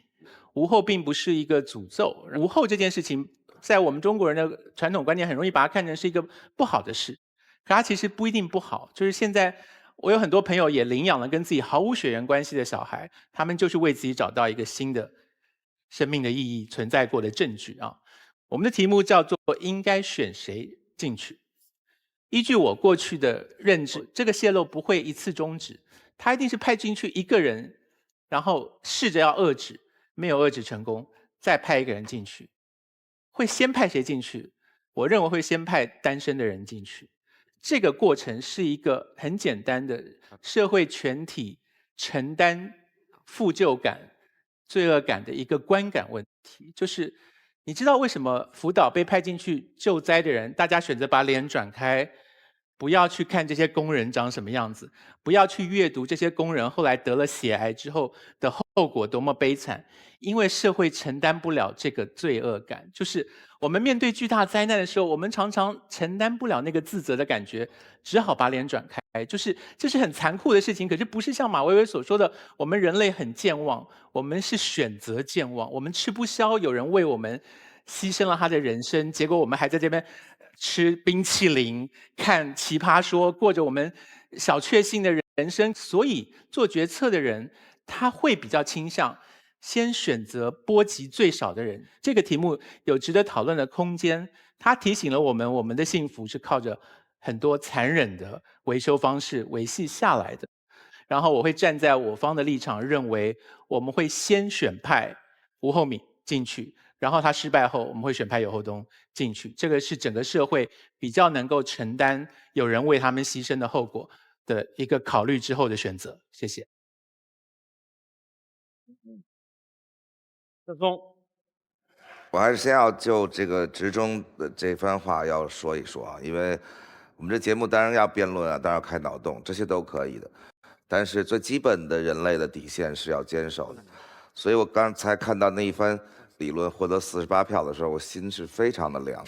无后并不是一个诅咒，无后这件事情在我们中国人的传统观念很容易把它看成是一个不好的事，可它其实不一定不好。就是现在我有很多朋友也领养了跟自己毫无血缘关系的小孩，他们就是为自己找到一个新的生命的意义存在过的证据啊。我们的题目叫做应该选谁进去。依据我过去的认知，这个泄露不会一次终止，他一定是派进去一个人，然后试着要遏制，没有遏制成功，再派一个人进去。会先派谁进去？我认为会先派单身的人进去。这个过程是一个很简单的社会全体承担负疚感、罪恶感的一个观感问题。就是你知道为什么辅导被派进去救灾的人，大家选择把脸转开，不要去看这些工人长什么样子，不要去阅读这些工人后来得了血癌之后的后果多么悲惨，因为社会承担不了这个罪恶感。就是我们面对巨大灾难的时候，我们常常承担不了那个自责的感觉，只好把脸转开。就是这是很残酷的事情，可是不是像马薇薇所说的，我们人类很健忘，我们是选择健忘，我们吃不消有人为我们牺牲了他的人生，结果我们还在这边吃冰淇淋、看奇葩说，过着我们小确幸的人生。所以做决策的人，他会比较倾向先选择波及最少的人。这个题目有值得讨论的空间，它提醒了我们，我们的幸福是靠着很多残忍的维修方式维系下来的。然后我会站在我方的立场，认为我们会先选派吴厚敏进去，然后他失败后，我们会选派尤厚东进去。这个是整个社会比较能够承担有人为他们牺牲的后果的一个考虑之后的选择。谢谢。志忠，我还是先要就这个职中的这番话要说一说啊，因为我们这节目当然要辩论啊，当然要开脑洞，这些都可以的，但是最基本的人类的底线是要坚守的。所以我刚才看到那一番理论获得48票的时候，我心是非常的凉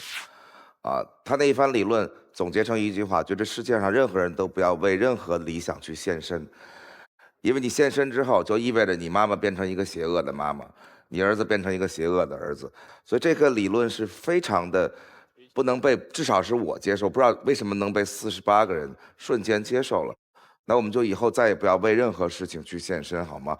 啊。他那一番理论总结成一句话，就这世界上任何人都不要为任何理想去献身，因为你献身之后，就意味着你妈妈变成一个邪恶的妈妈，你儿子变成一个邪恶的儿子。所以这个理论是非常的不能被，至少是我接受，不知道为什么能被48个人瞬间接受了。那我们就以后再也不要为任何事情去献身，好吗？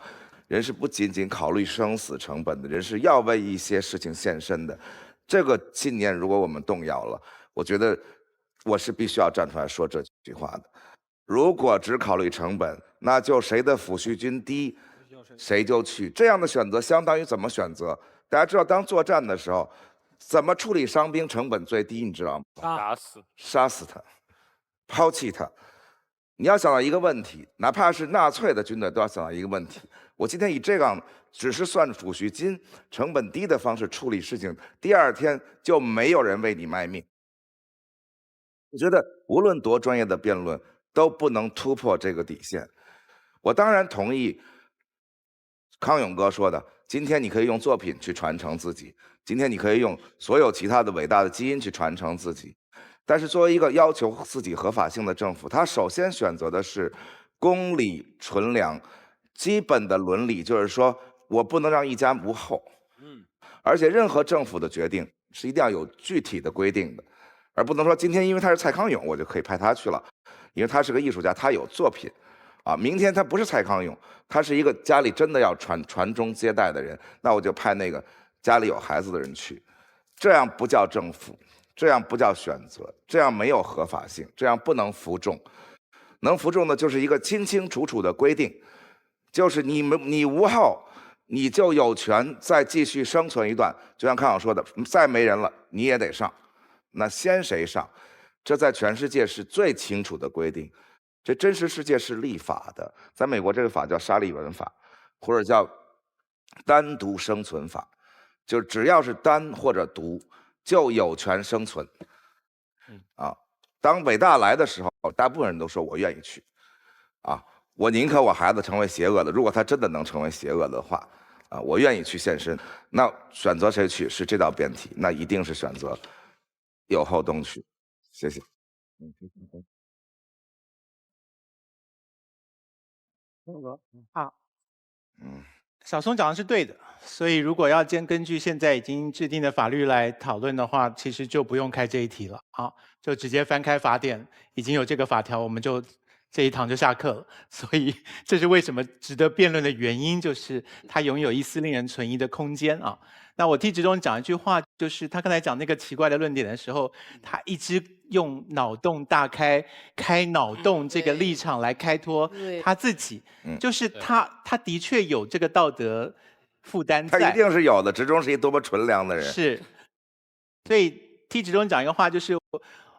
人是不仅仅考虑生死成本的，人是要为一些事情献身的。这个信念如果我们动摇了，我觉得我是必须要站出来说这句话的。如果只考虑成本，那就谁的抚恤金低谁就去，这样的选择相当于怎么选择？大家知道当作战的时候怎么处理伤兵成本最低，你知道吗？杀死他，抛弃他。你要想到一个问题，哪怕是纳粹的军队都要想到一个问题，我今天以这样只是算抚恤金成本低的方式处理事情，第二天就没有人为你卖命。我觉得无论多专业的辩论都不能突破这个底线。我当然同意康永哥说的，今天你可以用作品去传承自己，今天你可以用所有其他的伟大的基因去传承自己，但是作为一个要求自己合法性的政府，他首先选择的是公理纯良，基本的伦理，就是说我不能让一家无后，而且任何政府的决定是一定要有具体的规定的，而不能说今天因为他是蔡康永，我就可以派他去了，因为他是个艺术家，他有作品。明天他不是蔡康永，他是一个家里真的要传宗接代的人，那我就派那个家里有孩子的人去，这样不叫政府，这样不叫选择，这样没有合法性，这样不能服众。能服众的就是一个清清楚楚的规定，就是你无后，你就有权再继续生存一段。就像康永说的，再没人了，你也得上。那先谁上？这在全世界是最清楚的规定。这真实世界是立法的，在美国这个法叫沙利文法，或者叫单独生存法，就只要是单或者独，就有权生存。当伟大来的时候，大部分人都说我愿意去，我宁可我孩子成为邪恶的，如果他真的能成为邪恶的话，我愿意去献身。那选择谁去是这道辩题，那一定是选择有后东去。谢谢。好，小松讲的是对的，所以如果要根据现在已经制定的法律来讨论的话，其实就不用开这一题了啊，就直接翻开法典，已经有这个法条，我们就这一堂就下课了。所以这是为什么值得辩论的原因，就是它拥有一丝令人存疑的空间啊。那我替执中讲一句话，就是他刚才讲那个奇怪的论点的时候，他一直用脑洞大开、开脑洞这个立场来开脱他自己，就是他的确有这个道德负担在，他一定是有的。执中是一多么纯良的人，是。所以替执中讲一个话，就是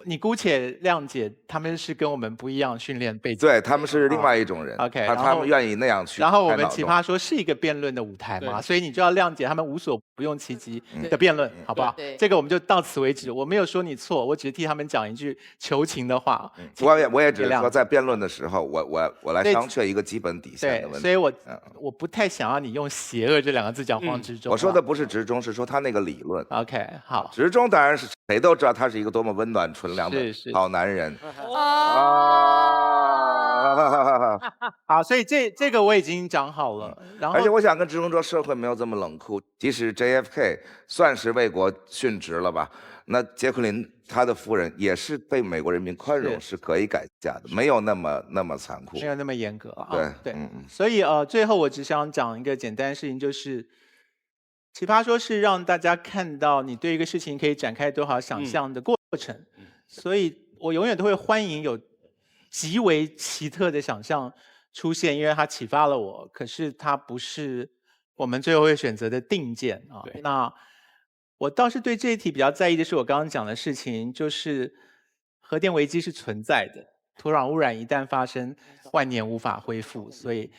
你姑且谅解，他们是跟我们不一样训练背景，对，他们是另外一种人。OK， 他们愿意那样去。然后我们奇葩说是一个辩论的舞台嘛，所以你就要谅解他们无所不用其极的辩论，好不好？这个我们就到此为止。我没有说你错，我只是替他们讲一句求情的话。我也只是说，在辩论的时候，我来商榷一个基本底线的问题。所以我不太想要你用邪恶这两个字讲黄执中。我说的不是执中，是说他那个理论。OK， 好。执中当然是谁都知道他是一个多么温暖纯良的好男人。好，所以这个我已经讲好了。然后，而且我想跟执中说，社会没有这么冷酷。即使 JFK 算是为国殉职了吧，那杰克林他的夫人也是被美国人民宽容，是可以改嫁的，没有那么残酷，没有那么严格啊。对，所以最后我只想讲一个简单的事情，就是奇葩说是让大家看到你对一个事情可以展开多少想象的过程，所以我永远都会欢迎有极为奇特的想象出现，因为它启发了我。可是它不是我们最后会选择的定见啊。那我倒是对这一题比较在意的是我刚刚讲的事情，就是核电危机是存在的，土壤污染一旦发生，万年无法恢复，所以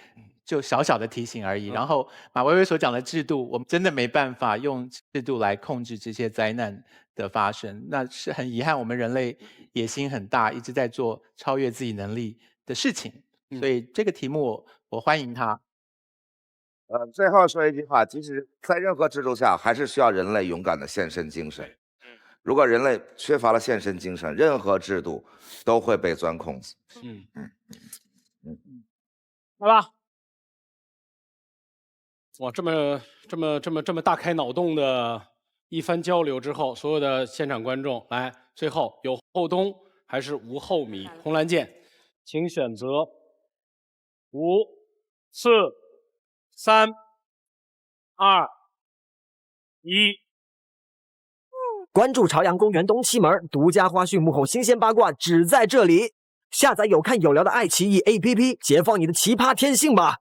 就小小的提醒而已。然后马薇薇所讲的制度，我们真的没办法用制度来控制这些灾难的发生，那是很遗憾，我们人类野心很大，一直在做超越自己能力的事情。所以这个题目我欢迎它。最后说一句话，其实在任何制度下，还是需要人类勇敢的献身精神。如果人类缺乏了献身精神，任何制度都会被钻空子。好吧。哇，这么大开脑洞的一番交流之后，所有的现场观众来，最后有后东还是无后米？红蓝键，请选择。5、4、3、2、1。关注朝阳公园东西门，独家花絮幕后新鲜八卦只在这里。下载有看有聊的爱奇艺 APP， 解放你的奇葩天性吧！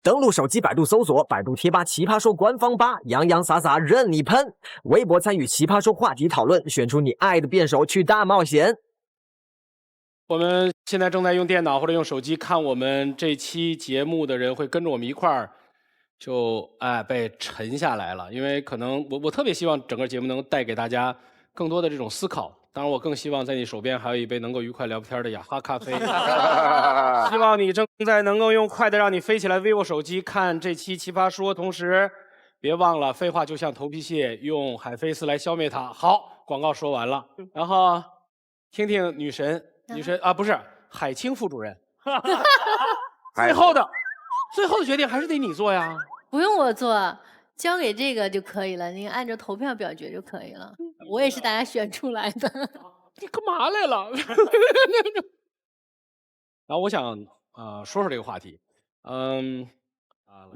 登录手机百度搜索百度贴吧奇葩说官方吧，洋洋洒洒任你喷。微博参与奇葩说话题讨论，选出你爱的辩手去大冒险。我们现在正在用电脑或者用手机看我们这期节目的人，会跟着我们一块儿就被沉下来了。因为可能我特别希望整个节目能带给大家更多的这种思考。当然，我更希望在你手边还有一杯能够愉快聊天的雅哈咖啡。希望你正在能够用快的让你飞起来 vivo 手机看这期奇葩说，同时别忘了废话就像头皮屑，用海飞丝来消灭它。好，广告说完了，然后听听女神不是海清副主任。最后的决定还是得你做呀。不用我做，交给这个就可以了，你按照投票表决就可以了。我也是大家选出来的。你干嘛来了？然后我想说说这个话题。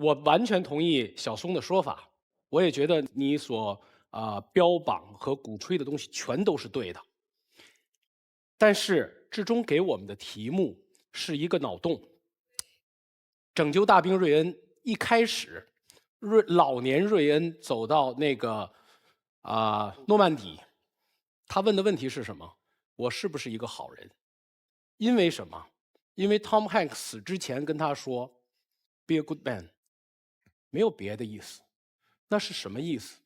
我完全同意小松的说法，我也觉得你所标榜和鼓吹的东西全都是对的。但是志忠给我们的题目是一个脑洞。拯救大兵瑞恩一开始，老年瑞恩走到那个诺曼底，他问的问题是什么？我是不是一个好人？因为什么？因为 Tom Hanks 死之前跟他说 "Be a good man"， 没有别的意思。那是什么意思？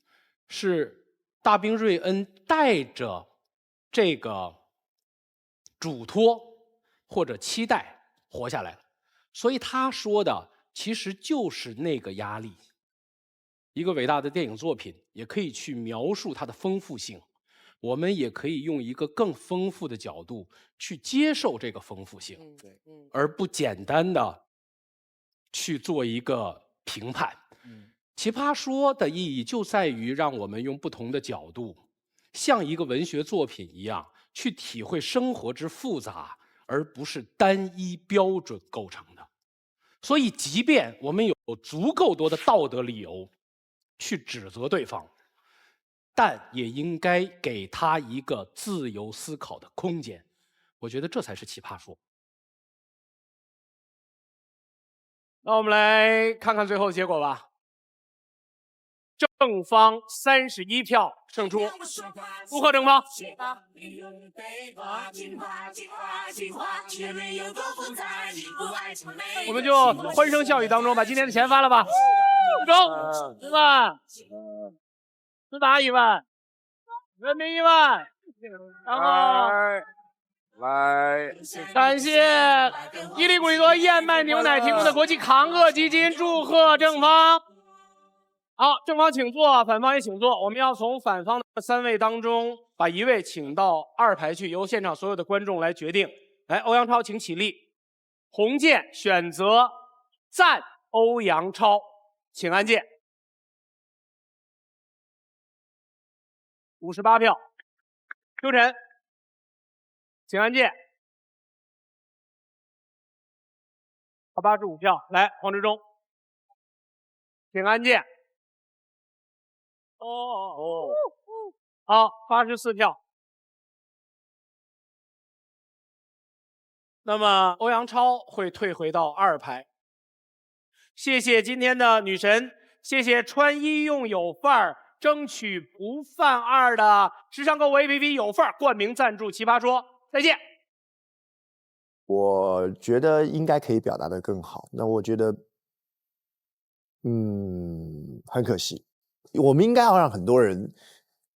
是大兵瑞恩带着这个嘱托或者期待活下来了。所以他说的其实就是那个压力。一个伟大的电影作品也可以去描述它的丰富性，我们也可以用一个更丰富的角度去接受这个丰富性，而不简单的去做一个评判。奇葩说的意义就在于让我们用不同的角度，像一个文学作品一样去体会生活之复杂，而不是单一标准构成的。所以即便我们有足够多的道德理由去指责对方，但也应该给他一个自由思考的空间。我觉得这才是奇葩说。那我们来看看最后的结果吧。正方31票胜出，如何正方？我们就欢声笑语当中把今天的钱发了吧。中10万，4打1万，人民1万，然后来，感谢伊利古里多燕麦牛奶提供的国际抗饿基金，祝贺正方。好，正方请坐，反方也请坐。我们要从反方的3位当中把1位请到2排去，由现场所有的观众来决定。来，欧阳超请起立。洪建选择赞欧阳超，请按键。58票。邱晨，请按键。85票。来，黄志忠，请按键。好，84票。那么欧阳超会退回到2排。谢谢今天的女神，谢谢穿衣用有范儿，争取不犯二的时尚购物 APP 有范儿冠名赞助奇葩说，再见。我觉得应该可以表达得更好，那我觉得，很可惜。我们应该要让很多人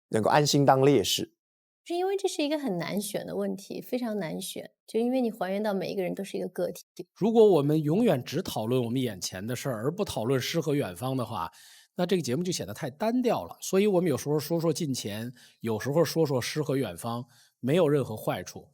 能够安心当烈士，是因为这是一个很难选的问题，非常难选，就因为你还原到每一个人都是一个个体。如果我们永远只讨论我们眼前的事儿，而不讨论诗和远方的话，那这个节目就显得太单调了。所以我们有时候说说近前，有时候说说诗和远方，没有任何坏处。